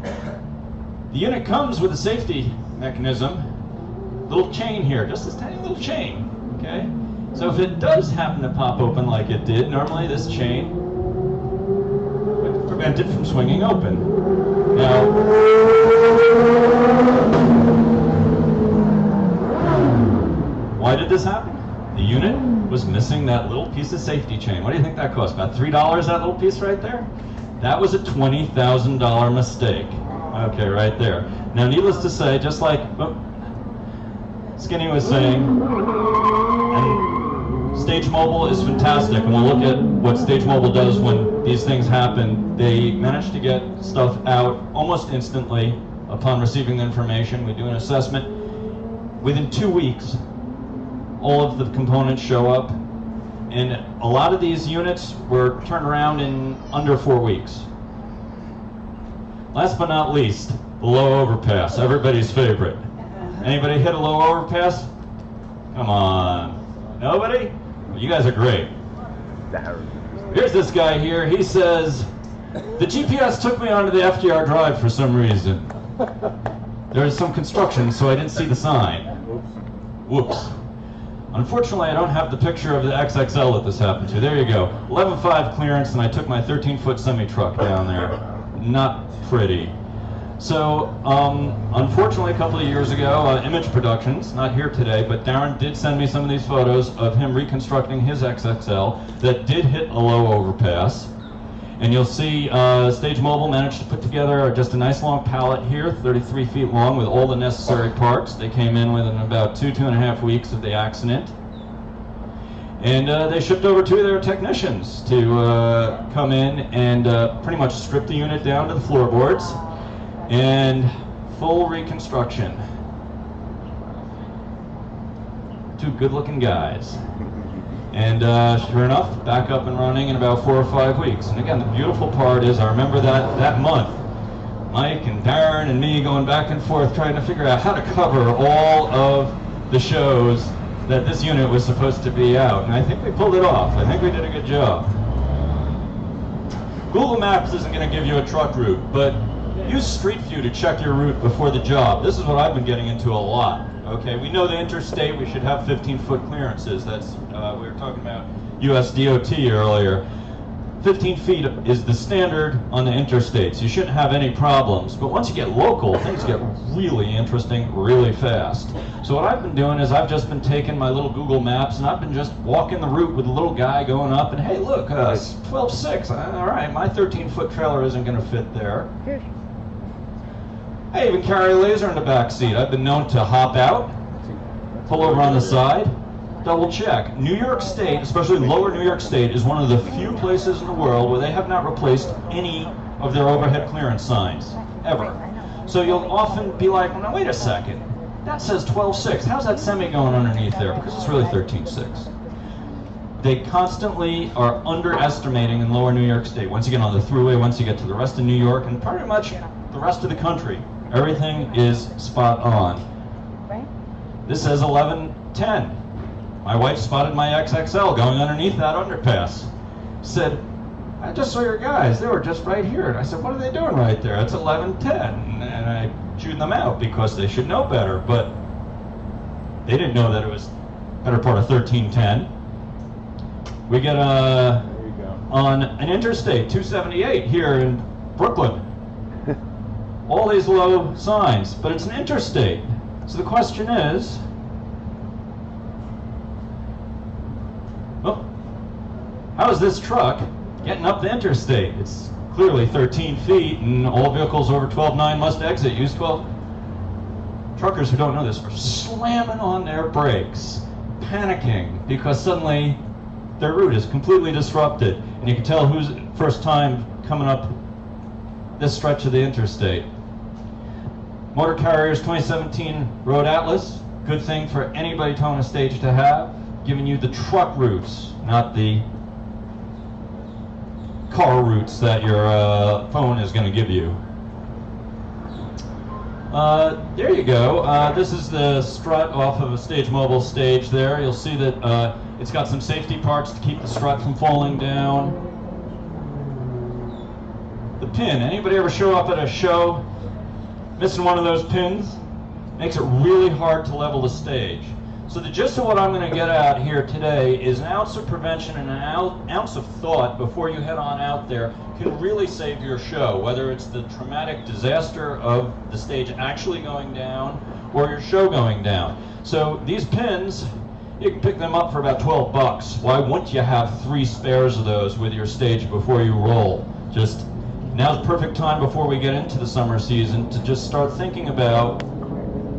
The unit comes with a safety mechanism, little chain here, just this tiny little chain, okay? So if it does happen to pop open like it did, normally this chain would prevent it from swinging open. Now, why did this happen? The unit was missing that little piece of safety chain. What do you think that cost? About $3, that little piece right there? That was a $20,000 mistake. Okay, right there. Now, needless to say, just like Skinny was saying, and Stage Mobile is fantastic, and we'll look at what Stage Mobile does when these things happen. They manage to get stuff out almost instantly upon receiving the information. We do an assessment. Within 2 weeks, all of the components show up, and a lot of these units were turned around in under 4 weeks. Last but not least, the low overpass, everybody's favorite. Anybody hit a low overpass? Come on. Nobody? Well, you guys are great. Here's this guy here. He says, the GPS took me onto the FDR Drive for some reason. There's some construction, so I didn't see the sign. Whoops. Unfortunately, I don't have the picture of the XXL that this happened to. There you go. 11.5 clearance, and I took my 13-foot semi-truck down there. Not pretty. So, unfortunately, a couple of years ago, Image Productions, not here today, but Darren did send me some of these photos of him reconstructing his XXL that did hit a low overpass. And you'll see Stage Mobile managed to put together just a nice long pallet here, 33 feet long, with all the necessary parts. They came in within about 2.5 weeks of the accident. And they shipped over 2 of their technicians to come in and pretty much strip the unit down to the floorboards and full reconstruction. 2 good-looking guys. And sure enough, back up and running in about 4 or 5 weeks. And again, the beautiful part is I remember that month, Mike and Darren and me going back and forth trying to figure out how to cover all of the shows that this unit was supposed to be out. And I think we pulled it off. I think we did a good job. Google Maps isn't going to give you a truck route, but use Street View to check your route before the job. This is what I've been getting into a lot. Okay, we know the interstate, we should have 15-foot clearances. That's, we were talking about US DOT earlier. 15 feet is the standard on the interstates. You shouldn't have any problems. But once you get local, things get really interesting really fast. So what I've been doing is I've just been taking my little Google Maps and I've been just walking the route with a little guy going up and, hey, look, 12.6. All right, my 13-foot trailer isn't going to fit there. I even carry a laser in the back seat. I've been known to hop out, pull over on the side, double check. New York State, especially lower New York State, is one of the few places in the world where they have not replaced any of their overhead clearance signs, ever. So you'll often be like, well, now wait a second, that says 12.6. How's that semi going underneath there? Because it's really 13.6. They constantly are underestimating in lower New York State. Once you get on the thruway, once you get to the rest of New York, and pretty much the rest of the country, everything is spot on. This says 11.10. My wife spotted my XXL going underneath that underpass. Said, I just saw your guys. They were just right here. And I said, what are they doing right there? It's 11.10. And I chewed them out because they should know better. But they didn't know that it was better part of 13.10. We get on an interstate, 278 here in Brooklyn. All these low signs, but it's an interstate. So the question is, how is this truck getting up the interstate? It's clearly 13 feet, and all vehicles over 12.9 must exit. Use 12. Truckers who don't know this are slamming on their brakes, panicking, because suddenly their route is completely disrupted. And you can tell who's first time coming up this stretch of the interstate. Motor Carrier's 2017 Road Atlas, good thing for anybody towing a stage to have, giving you the truck routes, not the car routes that your phone is going to give you. There you go. This is the strut off of a Stage Mobile stage there. You'll see that it's got some safety parts to keep the strut from falling down. The pin. Anybody ever show up at a show missing one of those pins? Makes it really hard to level the stage. So the gist of what I'm going to get at here today is an ounce of prevention and an ounce of thought before you head on out there can really save your show, whether it's the traumatic disaster of the stage actually going down or your show going down. So these pins, you can pick them up for about 12 bucks. Why wouldn't you have 3 spares of those with your stage before you roll? Just now's the perfect time before we get into the summer season to just start thinking about,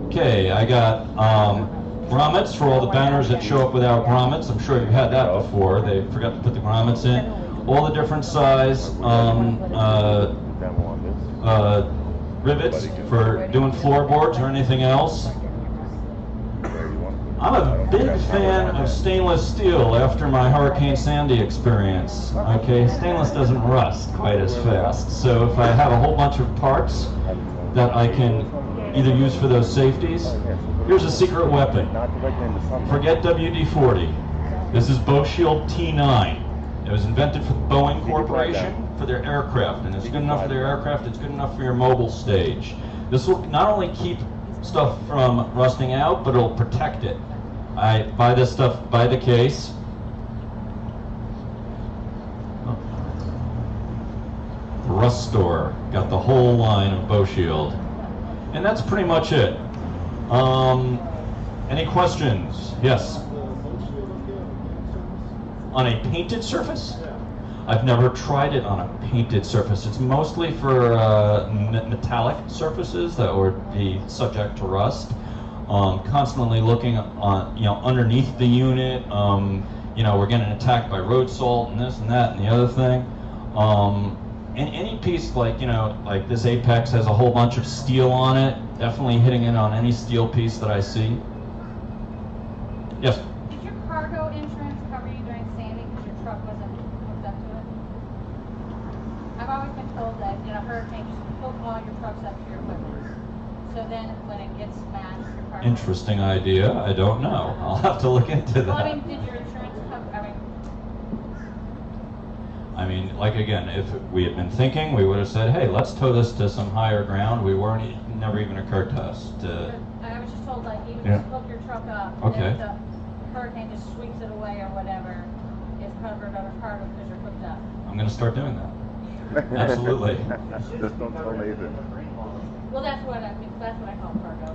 okay, I got grommets for all the banners that show up without grommets. I'm sure you've had that before. They forgot to put the grommets in. All the different size rivets for doing floorboards or anything else. I'm a big fan of stainless steel after my Hurricane Sandy experience. Okay, stainless doesn't rust quite as fast. So if I have a whole bunch of parts that I can either use for those safeties, here's a secret weapon. Forget WD-40. This is Bow Shield T9. It was invented for the Boeing Corporation for their aircraft, and it's good enough for their aircraft, it's good enough for your mobile stage. This will not only keep stuff from rusting out, but it'll protect it. I buy this stuff by the case. Rust Store got the whole line of Bow Shield. And that's pretty much it. Any questions? Yes? On a painted surface? I've never tried it on a painted surface. It's mostly for metallic surfaces that would be subject to rust. Constantly looking on, underneath the unit. you know, we're getting attacked by road salt and this and that and the other thing. And any piece like, you know, like this Apex has a whole bunch of steel on it, definitely hitting in on any steel piece that I see. Yes? Did your cargo insurance cover you during Sandy because your truck wasn't hooked up to it? I've always been told that in a hurricane, just hook all your trucks up to your equipment. So then when it gets smashed, your cargo... Interesting idea. I don't know. I'll have to look into that. Well, I mean, did your insurance cover... I mean, like again, if we had been thinking, we would have said, hey, let's tow this to some higher ground. We weren't, it never even occurred to us to... I was just told, like, even Yeah. just hook your truck up, Okay. and if the hurricane just sweeps it away or whatever, it's covered under cargo because you're hooked up. I'm going to start doing that. Absolutely. Just don't tell Nathan. Well, that's what I mean, that's what I call cargo.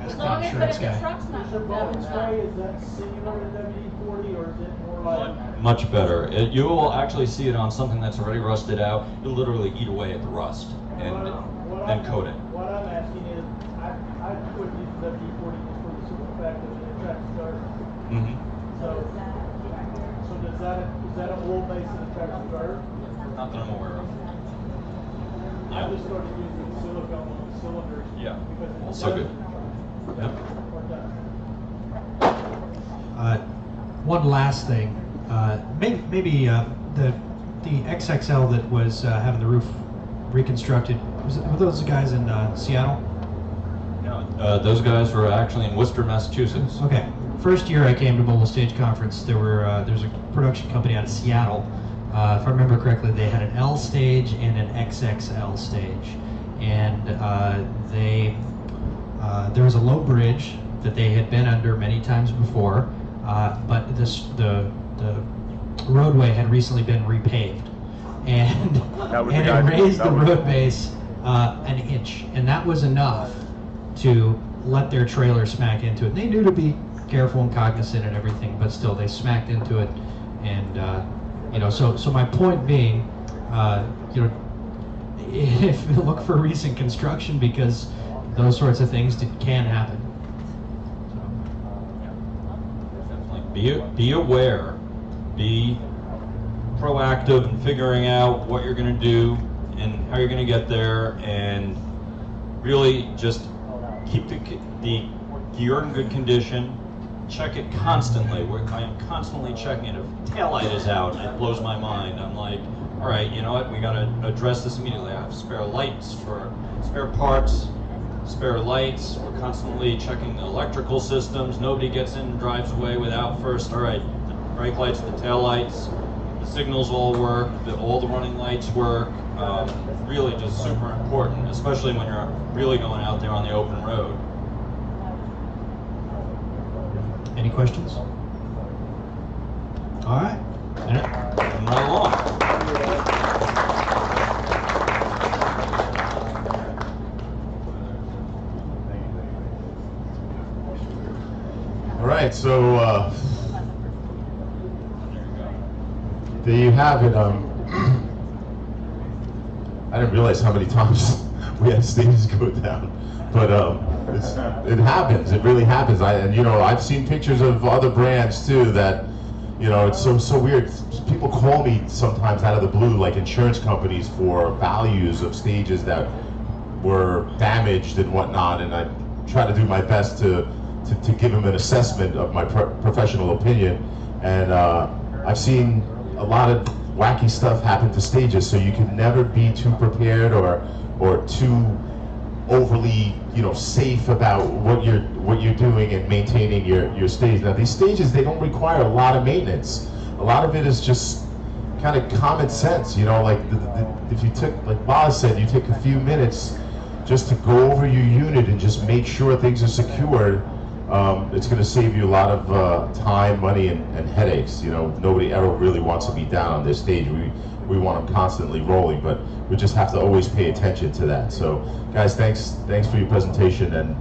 As As an long as, but insurance if your guy. truck's not Is your hooked up, boat it's spray, not. is that similar to WD-40 or is it more like? Much better. You will actually see it on something that's already rusted out. You'll literally eat away at the rust and then coat it. What I'm asking is, I quit using WD-40 just for the simple fact that it attracts dirt. Mm-hmm. So is that an oil base that attracts dirt? Not that I'm aware of. I just started using silicone on the cylinders. Yeah. Because it Also good. doesn't Yep. work out. One last thing, maybe the XXL that was having the roof reconstructed, were those guys in Seattle? No, those guys were actually in Worcester, Massachusetts. Okay. First year I came to Mobile Stage Conference, there's a production company out of Seattle. If I remember correctly, they had an L stage and an XXL stage, and there was a low bridge that they had been under many times before, but the roadway had recently been repaved, and it raised the road base an inch, and that was enough to let their trailer smack into it. They knew to be careful and cognizant and everything, but still they smacked into it, and you know. So my point being, you know, if you look for recent construction, because those sorts of things can happen. Definitely. Be aware. Be proactive in figuring out what you're going to do and how you're going to get there, and really just keep the gear in good condition. Check it constantly. I am constantly checking it. If taillight is out, it blows my mind. I'm like, all right, you know what? We got to address this immediately. I have spare lights for spare parts, spare lights. We're constantly checking the electrical systems. Nobody gets in and drives away without first, all right, the brake lights, the tail lights, the signals all work, all the running lights work. Really just super important, especially when you're really going out there on the open road. Any questions? All right. Moving right along. All right, so there you have it. I didn't realize how many times we had stages go down, but it happens. It really happens. And you know, I've seen pictures of other brands too that, you know, it's so weird. People call me sometimes out of the blue, like insurance companies, for values of stages that were damaged and whatnot, and I try to do my best to give them an assessment of my professional opinion. And I've seen a lot of wacky stuff happen to stages, so you can never be too prepared or too overly, you know, safe about what you're doing and maintaining your stage. Now these stages, they don't require a lot of maintenance. A lot of it is just kind of common sense, you know, like if you took, like Boz said, you take a few minutes just to go over your unit and just make sure things are secured. It's going to save you a lot of time, money, and headaches. You know, nobody ever really wants to be down on this stage. We want them constantly rolling, but we just have to always pay attention to that. So, guys, thanks for your presentation, and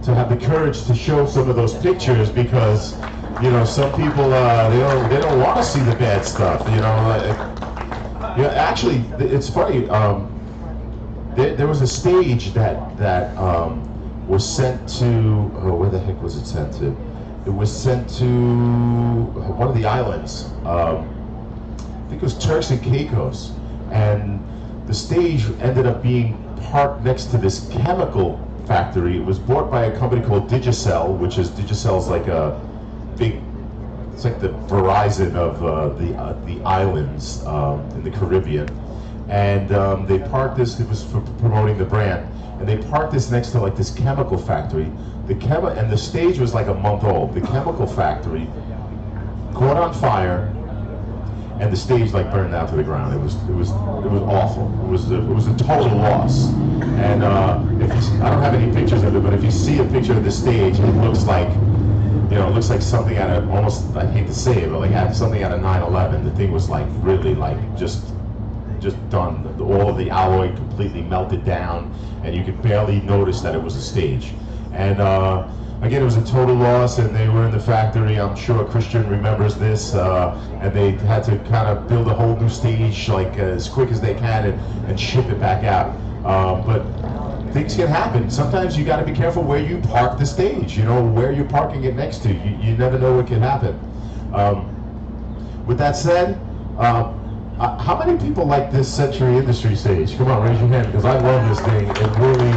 to have the courage to show some of those pictures, because, you know, some people they don't want to see the bad stuff. You know, yeah. Actually, it's funny. There was a stage that was sent to, where the heck was it sent to? it was sent to one of the islands. I think it was Turks and Caicos, and the stage ended up being parked next to this chemical factory. It was bought by a company called Digicel's like a big, it's like the Verizon of the islands in the Caribbean. And they parked this, it was for promoting the brand, and they parked this next to like this chemical factory. And the stage was like a month old. The chemical factory caught on fire, and the stage like burned down to the ground. It was awful. It was a total loss. And if you, I don't have any pictures of it, but if you see a picture of the stage, it looks like, you know, it looks like something out of almost, I hate to say it, but like something out of 9/11. The thing was like really like just done. All of the alloy completely melted down, and you could barely notice that it was a stage. And again, it was a total loss, and they were in the factory. I'm sure Christian remembers this, and they had to kind of build a whole new stage like as quick as they can and ship it back out. But things can happen. Sometimes you got to be careful where you park the stage. You know, where you're parking it next to. You never know what can happen. With that said, how many people like this Century Industry stage? Come on, raise your hand, because I love this thing. It really,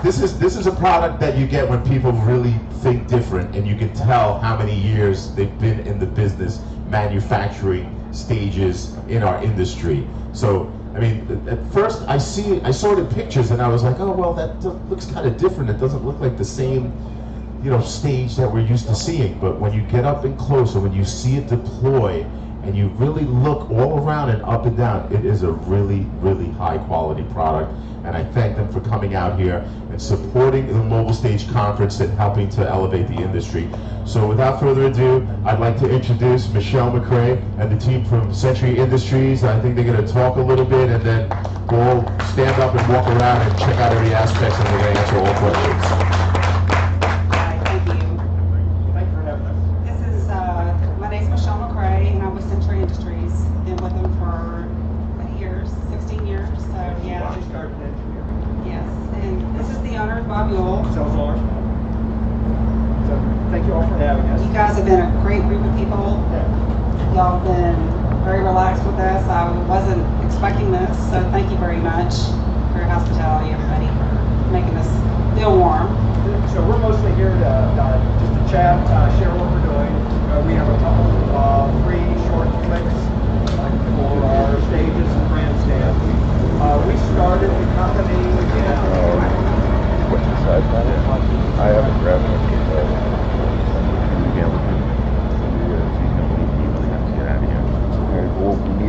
this is a product that you get when people really think different, and you can tell how many years they've been in the business manufacturing stages in our industry. So, I mean, at first I saw it in pictures, and I was like, oh well, that looks kind of different. It doesn't look like the same, you know, stage that we're used to seeing. But when you get up and close, and when you see it deploy, and you really look all around and up and down, it is a really, really high quality product. And I thank them for coming out here and supporting the Mobile Stage Conference and helping to elevate the industry. So without further ado, I'd like to introduce Michelle McCrae and the team from Century Industries. I think they're going to talk a little bit, and then we'll stand up and walk around and check out every aspect, and we're going to answer all questions. Thank you all for having us. You guys have been a great group of people. Y'all have been very relaxed with us. I wasn't expecting this, so thank you very much for your hospitality, everybody, for making us feel warm. So we're mostly here to just to chat, share what we're doing. We have a couple free short clips for our stages and grandstands. We started the company What's the size on it? I haven't grabbed it.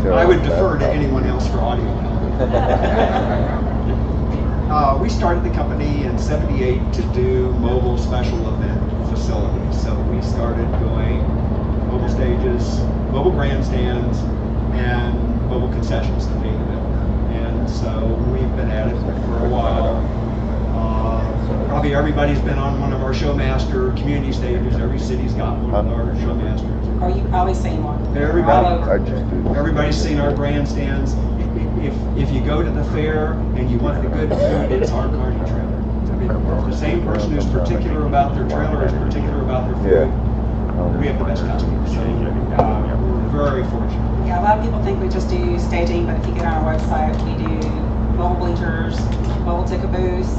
I would defer to anyone else for audio. We started the company in '78 to do mobile special event facilities. So we started doing mobile stages, mobile grandstands, and mobile concessions to name it. And so we've been at it for a while. Probably everybody's been on one of our Showmaster community stages. Every city's got one of our Showmasters. Or you've probably seen one. Everybody's seen our grandstands. If you go to the fair and you want the good food, it's our Carney trailer. I mean, the same person who's particular about their trailer is particular about their food. Yeah. We have the best customers, so we're very fortunate. Yeah, a lot of people think we just do staging, but if you get on our website, we do mobile bleachers, mobile ticket booths,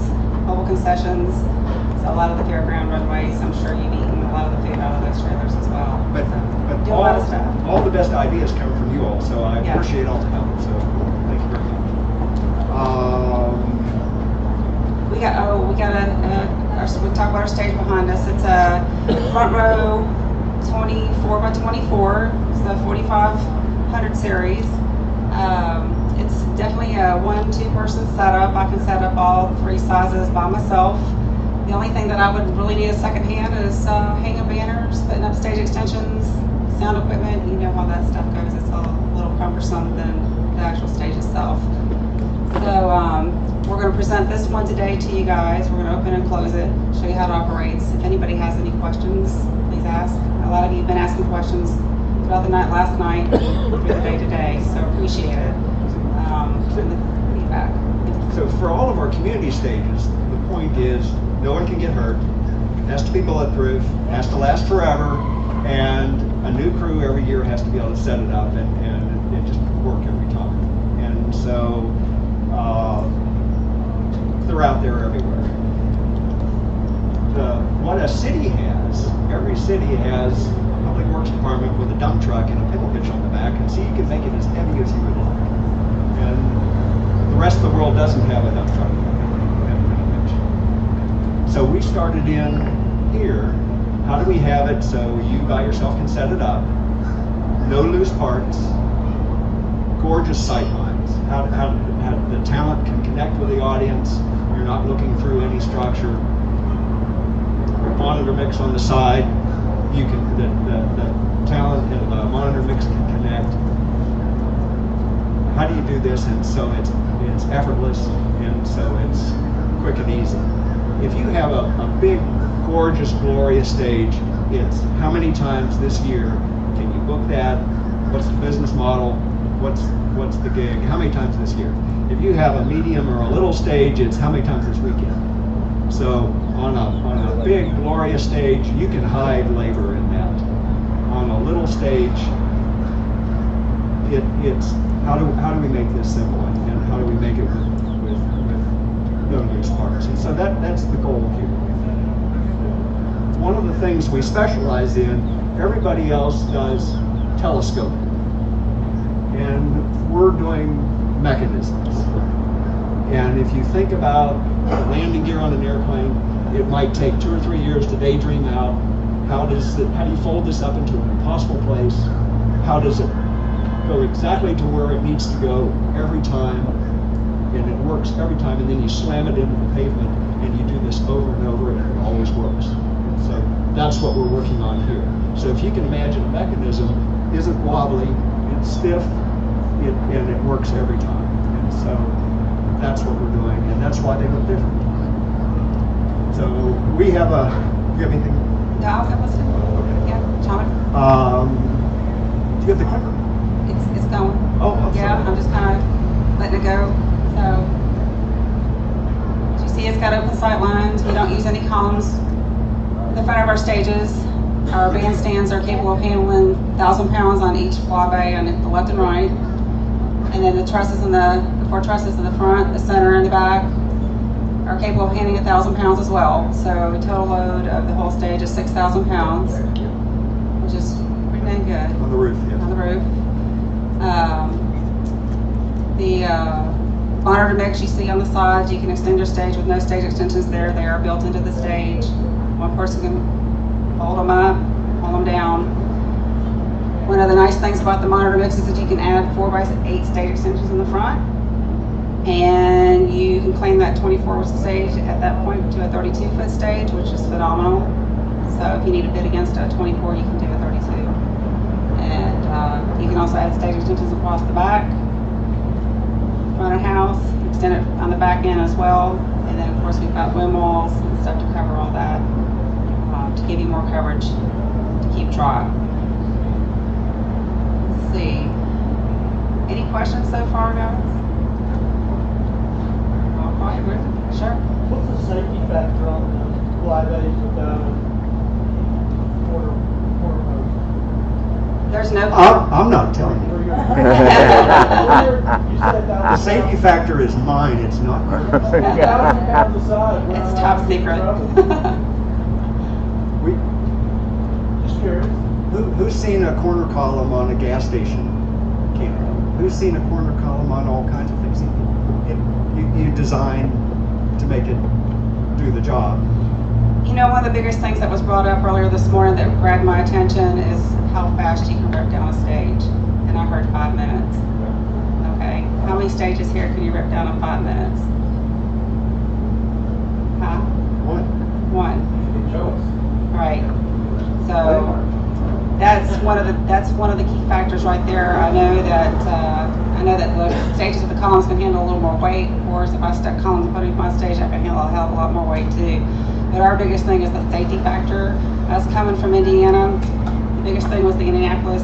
mobile concessions. So a lot of the fairground runways, I'm sure you've eaten a lot of the food out of those trailers as well. But do a lot of stuff. All the best ideas come from you all, so I appreciate all the help. So thank you very much. We talk about our stage behind us. It's a front row 24 by 24. It's the 4500 series. It's definitely a 1-2 person setup. I can set up all 3 sizes by myself. The only thing that I would really need a second hand is hanging banners, putting up stage extensions, sound equipment. You know how that stuff goes. It's a little cumbersome than the actual stage itself. So we're going to present this one today to you guys. We're going to open and close it, show you how it operates. If anybody has any questions, please ask. A lot of you have been asking questions throughout the night, last night, and through the day today, so appreciate it. And the feedback. So for all of our community stages, the point is no one can get hurt, has to be bulletproof, has to last forever, and a new crew every year has to be able to set it up and it just work every time. And so they're out there everywhere. What a city has, every city has a public works department with a dump truck and a pickle pitch on the back, and so you can make it as heavy as you would like. And the rest of the world doesn't have a dump truck and a pickle pitch. So we started in here. How do we have it so you by yourself can set it up? No loose parts, gorgeous sight lines. How the talent can connect with the audience. You're not looking through any structure. Monitor mix on the side. You can the talent and the monitor mix can connect. How do you do this? And so it's effortless, and so it's quick and easy. If you have a big, gorgeous, glorious stage, it's how many times this year can you book that? What's the business model? What's the gig? How many times this year? If you have a medium or a little stage, it's how many times this weekend? So on a big, glorious stage, you can hide labor in that. On a little stage, it's how do we make this simple, and how do we make it with no loose parts? And so that's the goal here. One of the things we specialize in, everybody else does telescoping, and we're doing mechanisms. And if you think about landing gear on an airplane, it might take 2 or 3 years to daydream out. How do you fold this up into an impossible place? How does it go exactly to where it needs to go every time? And it works every time, and then you slam it into the pavement, and you do this over and over, and it always works. And so that's what we're working on here. So if you can imagine a mechanism isn't wobbly, it's stiff, and it works every time. And so that's what we're doing, and that's why they look different. So we have do you have anything? No, I was listening. Okay. Yeah, John. Do you have the clicker? It's going. Oh, I'm yeah, sorry. I'm just kind of letting it go. So, as you see, it's got open sight lines. We don't use any columns in the front of our stages. Our bandstands are capable of handling 1,000 pounds on each flybay on the left and right. And then the trusses the 4 trusses in the front, the center, and the back are capable of handling 1,000 pounds as well. So total load of the whole stage is 6,000 pounds, which is pretty dang good. On the roof, yeah. On the roof. The monitor mix you see on the sides, you can extend your stage with no stage extensions there. They are built into the stage. One person can hold them up, hold them down. One of the nice things about the monitor mix is that you can add 4x8 stage extensions in the front, and you can claim that 24 stage at that point to a 32-foot stage, which is phenomenal. So if you need a bid against a 24, you can do a 32. And you can also add stage extensions across the back, front of house, extend it on the back end as well. And then of course we've got wind walls and stuff to cover all that, to give you more coverage to keep dry. Let's see. Any questions so far, guys? Sure. What's the safety factor on the flybays without a quarter post? There's no. I'm not telling you. The safety factor is mine. It's not yours. It's top secret. Just curious. Who's seen a corner column on a gas station camera? Who's seen a corner column on all kinds of things? You design to make it do the job. You know, one of the biggest things that was brought up earlier this morning that grabbed my attention is how fast you can rip down a stage. And I heard 5 minutes. Okay. How many stages here can you rip down in 5 minutes? Huh? One. Right. So that's one of the key factors right there. I know that the stages of the columns can handle a little more weight. Of course, if I stuck columns and put it in my stage, I can handle a hell of a lot more weight too. But our biggest thing is the safety factor. Us coming from Indiana, the biggest thing was the Indianapolis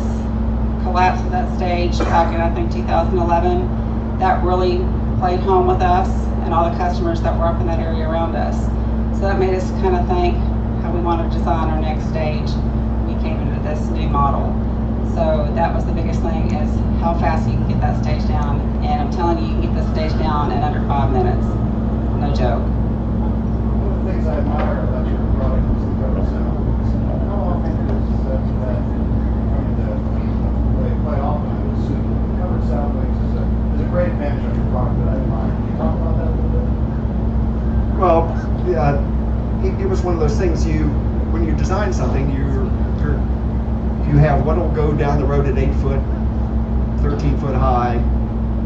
collapse of that stage back in, I think, 2011. That really played home with us and all the customers that were up in that area around us. So that made us kind of think, how after we wanted to design our next stage, we came into this new model. So that was the biggest thing, is how fast you can get that stage down. And I'm telling you, you can get the stage down in under 5 minutes. No joke. One of the things I admire about your product is the cover sound. How often is that, quite often I would assume that covered sound waves is a great advantage of your product that I admire. Can you talk about that a little bit? Well, it was one of those things, when you design something, you have what'll go down the road at 8 foot, 13 foot high.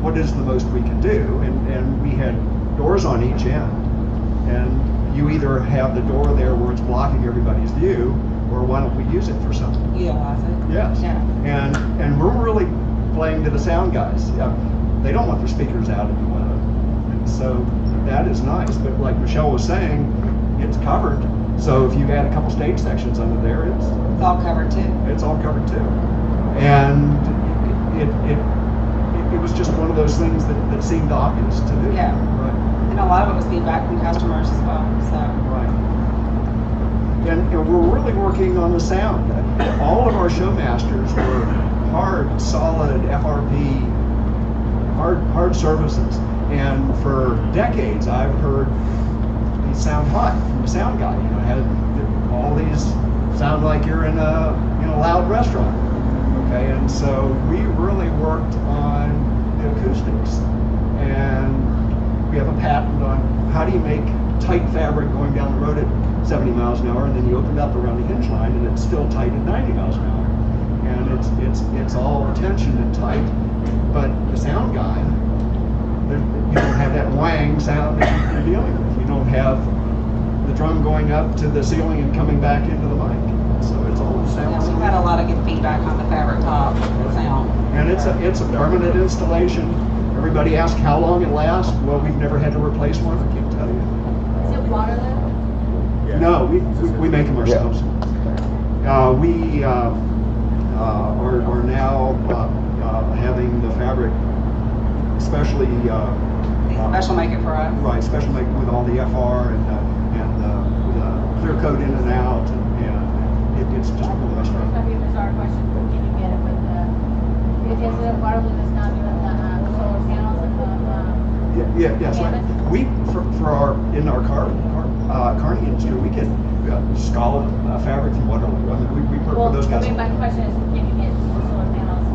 What is the most we can do? And we had doors on each end. And you either have the door there where it's blocking everybody's view, or why don't we use it for something? Utilize it. Yes. Yeah. And we're really playing to the sound guys. They don't want their speakers out in the weather. And so that is nice. But like Michelle was saying, it's covered. So if you add a couple stage sections under there, It's all covered too. it's all covered too. And it was just one of those things that seemed obvious to do. Yeah. Right. And a lot of it was feedback from customers as well. So. Right. And we're really working on the sound. All of our showmasters were hard, solid FRP, hard surfaces. And for decades, I've heard these sound hot from the sound guy. You know, had all these sound like you're in a loud restaurant. Okay, and so we really worked on the acoustics, and we have a patent on how do you make tight fabric going down the road at 70 miles an hour, and then you open it up around the hinge line, and it's still tight at 90 miles an hour, and it's all tension and tight. But the sound guy, you don't have that whang sound that you're dealing with. You don't have the drum going up to the ceiling and coming back into the mic. So it's all the sound. Yeah, we've had a lot of good feedback on the fabric top sound. And it's a permanent installation. Everybody asks how long it lasts. Well, we've never had to replace one. I can't tell you. Is it waterless? No, we make them ourselves. We are now having the fabric specially Special make it for us. right, special make with all the FR and clear coat in and out, and it's just really nice. It's gonna be a bizarre question, but can you get it with is it waterless that's not doing the solar panels and the Yes. canvas? We for our carny industry, we get scallop fabric from Waterloo. I mean, we work Well, with those guys. I mean, my question is, can you get the solar panels?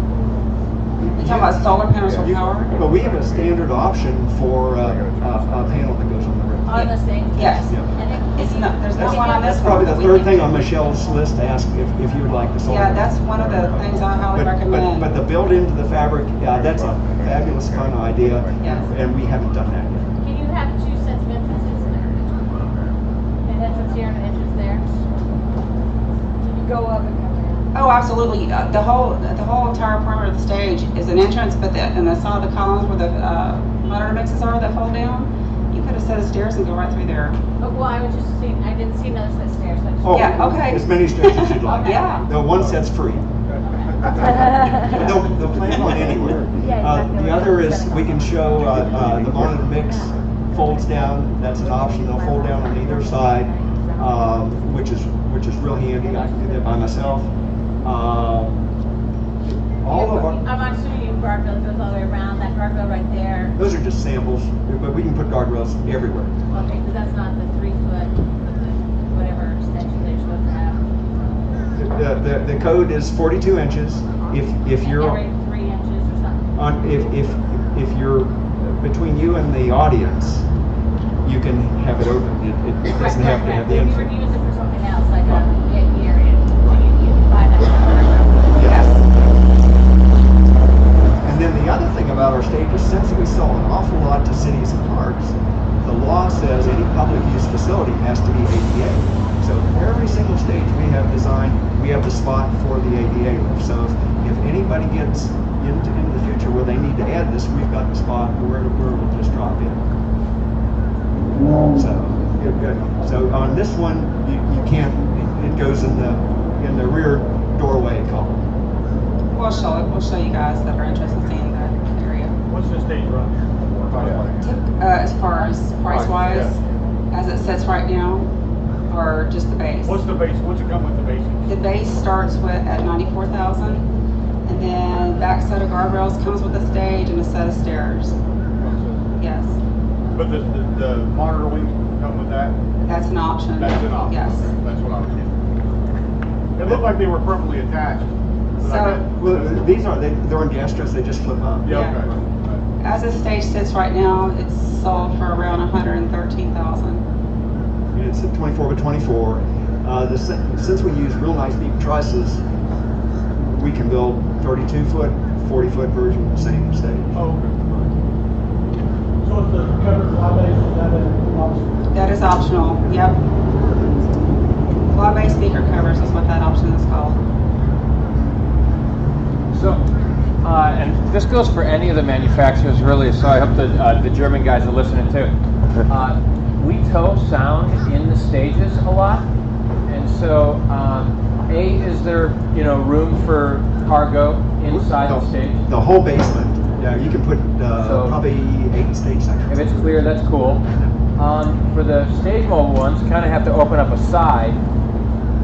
You talking about solar panels for power? But we have a standard option for a panel that goes on the roof. On the thing? Yes. Yeah. And then, It's not, there's no That's, one on this that's one. probably the that we third can thing do. on Michelle's list to ask if you would like the solar. Yeah, that's one of the things I highly recommend. But the build into the fabric, that's a fabulous fun idea. Yes. And we haven't done that yet. can you have 2 sets of entrances? An entrance here and an entrance there? Can you go up and come down? Oh, absolutely. The whole entire perimeter of the stage is an entrance, but in the side of the columns where the monitor mixes are that fold down, you put a set of stairs and go right through there. Oh, well, I was just seeing, I didn't see another set of stairs, so I just. Oh, Yeah, okay. As many stairs as you'd like. Yeah. No, one set's free. They'll plan one anywhere. Yeah, exactly. The other is we can show the monitor mix folds down. That's an option. They'll fold down on either side, which is real handy. I can do that by myself. All of our I'm assuming you have guardrail that goes all the way around, that guardrail right there. those are just samples, but we can put guardrails everywhere. Okay, because that's not the 3 foot, with the whatever extension they're supposed to have. The code is 42 inches. If you're Every 3 inches or something. on if you're between you and the audience, you can have it open. It doesn't have to have the If you info. were to use it for something else, like a VIP area, you can buy that guardrail. Yes. And then the other thing about our stages, since we sell an awful lot to cities and parks, the law says any public use facility has to be ADA. So every single stage we have designed, we have the spot for the ADA lift. So if anybody gets into the future where they need to add this, we've got the spot where it'll just drop in. So on this one, you can't. It goes in the rear doorway column. We'll show you guys that are interested in seeing that area. What's the stage run here? As far as price wise, as it sits right now, or just the base? What's the base? What's it come with the basics? The base starts at $94,000, and then back set of guardrails comes with a stage and a set of stairs. Yes, But the monitor wings come with that? that's an option. That's an option. Yes. Okay, that's what I was getting. It looked like they were permanently attached. but I So- bet- Well, these aren't, they're on gestures, they just flip up. Yeah, Yeah. okay. As the stage sits right now, it's sold for around $113,000. It's a 24 by 24. Since we use real nice deep trusses, we can build 32-foot, 40-foot version, same stage. Oh, okay. So if the cover fly base, is that an option? That is optional. Yep. Fly base speaker covers is what that option is called. So, and this goes for any of the manufacturers really, so I hope the German guys are listening too. We tow sound in the stages a lot, and so, is there, room for cargo inside the stage? The whole basement. Yeah, you can put So- probably 8 stage sections. If it's clear, that's cool. For the stage mobile ones, kind of have to open up a side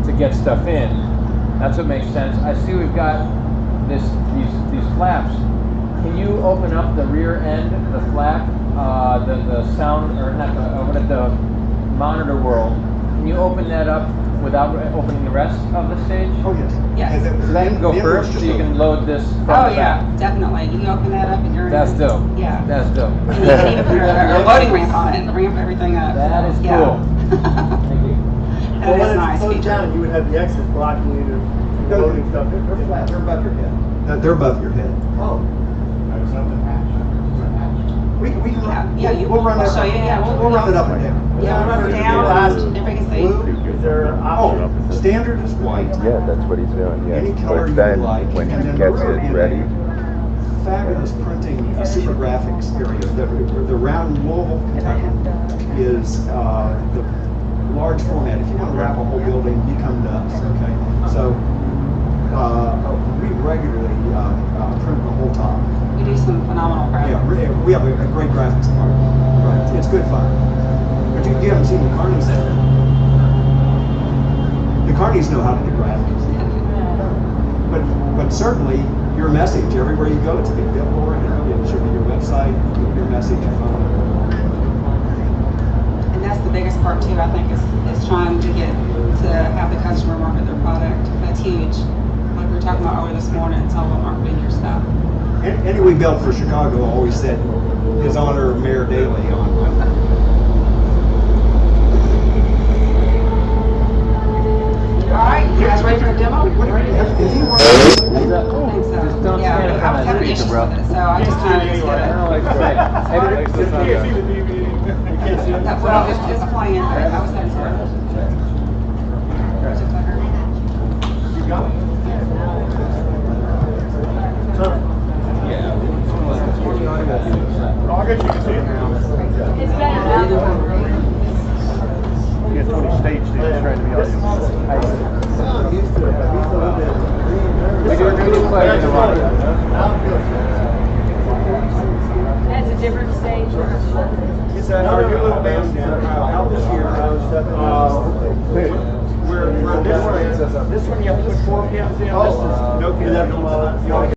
to get stuff in. That's what makes sense. I see we've got these flaps. Can you open up the rear end, the flap, the sound, or not the monitor world? Can you open that up without opening the rest of the stage? Oh, yes. Yes. And So that can go the first, inverse so you just can load this from Oh the yeah, back. definitely. You can open that up and you're That's dope. Yeah. That's dope. And you can even put a loading ramp on it and ramp everything up. That is Yeah. cool. Thank you. That is a nice Closed feature. down, you would have the exit blocking you to loading stuff. They're flat, they're above your head. They're above your head. Oh. There's something hatched. We can Yeah, we'll run we'll it. show you. Yeah, we'll run it up and down. Yeah, run it down. Everybody can see. Is there Oh, option? standard is white. Yeah, that's what he's doing, Any yes. color But you then, like. when And he then gets we're it in ready, a fabulous printing super graphics area. The round Louisville, Kentucky is the large format. If you want to wrap a whole building, you come to us, okay? So we regularly print the whole top. We do some phenomenal Yeah, graphics. we have a great graphics department. Right, it's good fun. But you haven't seen the Carnies yet. The Carnies know how to do graphics. But certainly your message everywhere you go, it's a big billboard, it should be your website, your message, your phone. And that's the biggest part too, I think, is trying to get to have the customer market their product. That's huge. Like we were talking about earlier this morning, it's all about marketing your stuff. Any we built for Chicago always said His Honor Mayor Daley on. All right, you guys ready for a demo? If you were, I think so. Just don't Yeah, stand in I front was of that having speaker, issues bro. with it, so I just kind of just I did don't know it. what to say. You can't see the DVD. You can't see it. Well, it's playing, but I was having some. You got it? Oh, I guess you can see it now. It's better now. Yeah, Tony staged it, trying to be audience. We do play in the water. That's a different stage. It's our new little bandstand out this year. Where this one you have to put 4 pins in. This is no pins.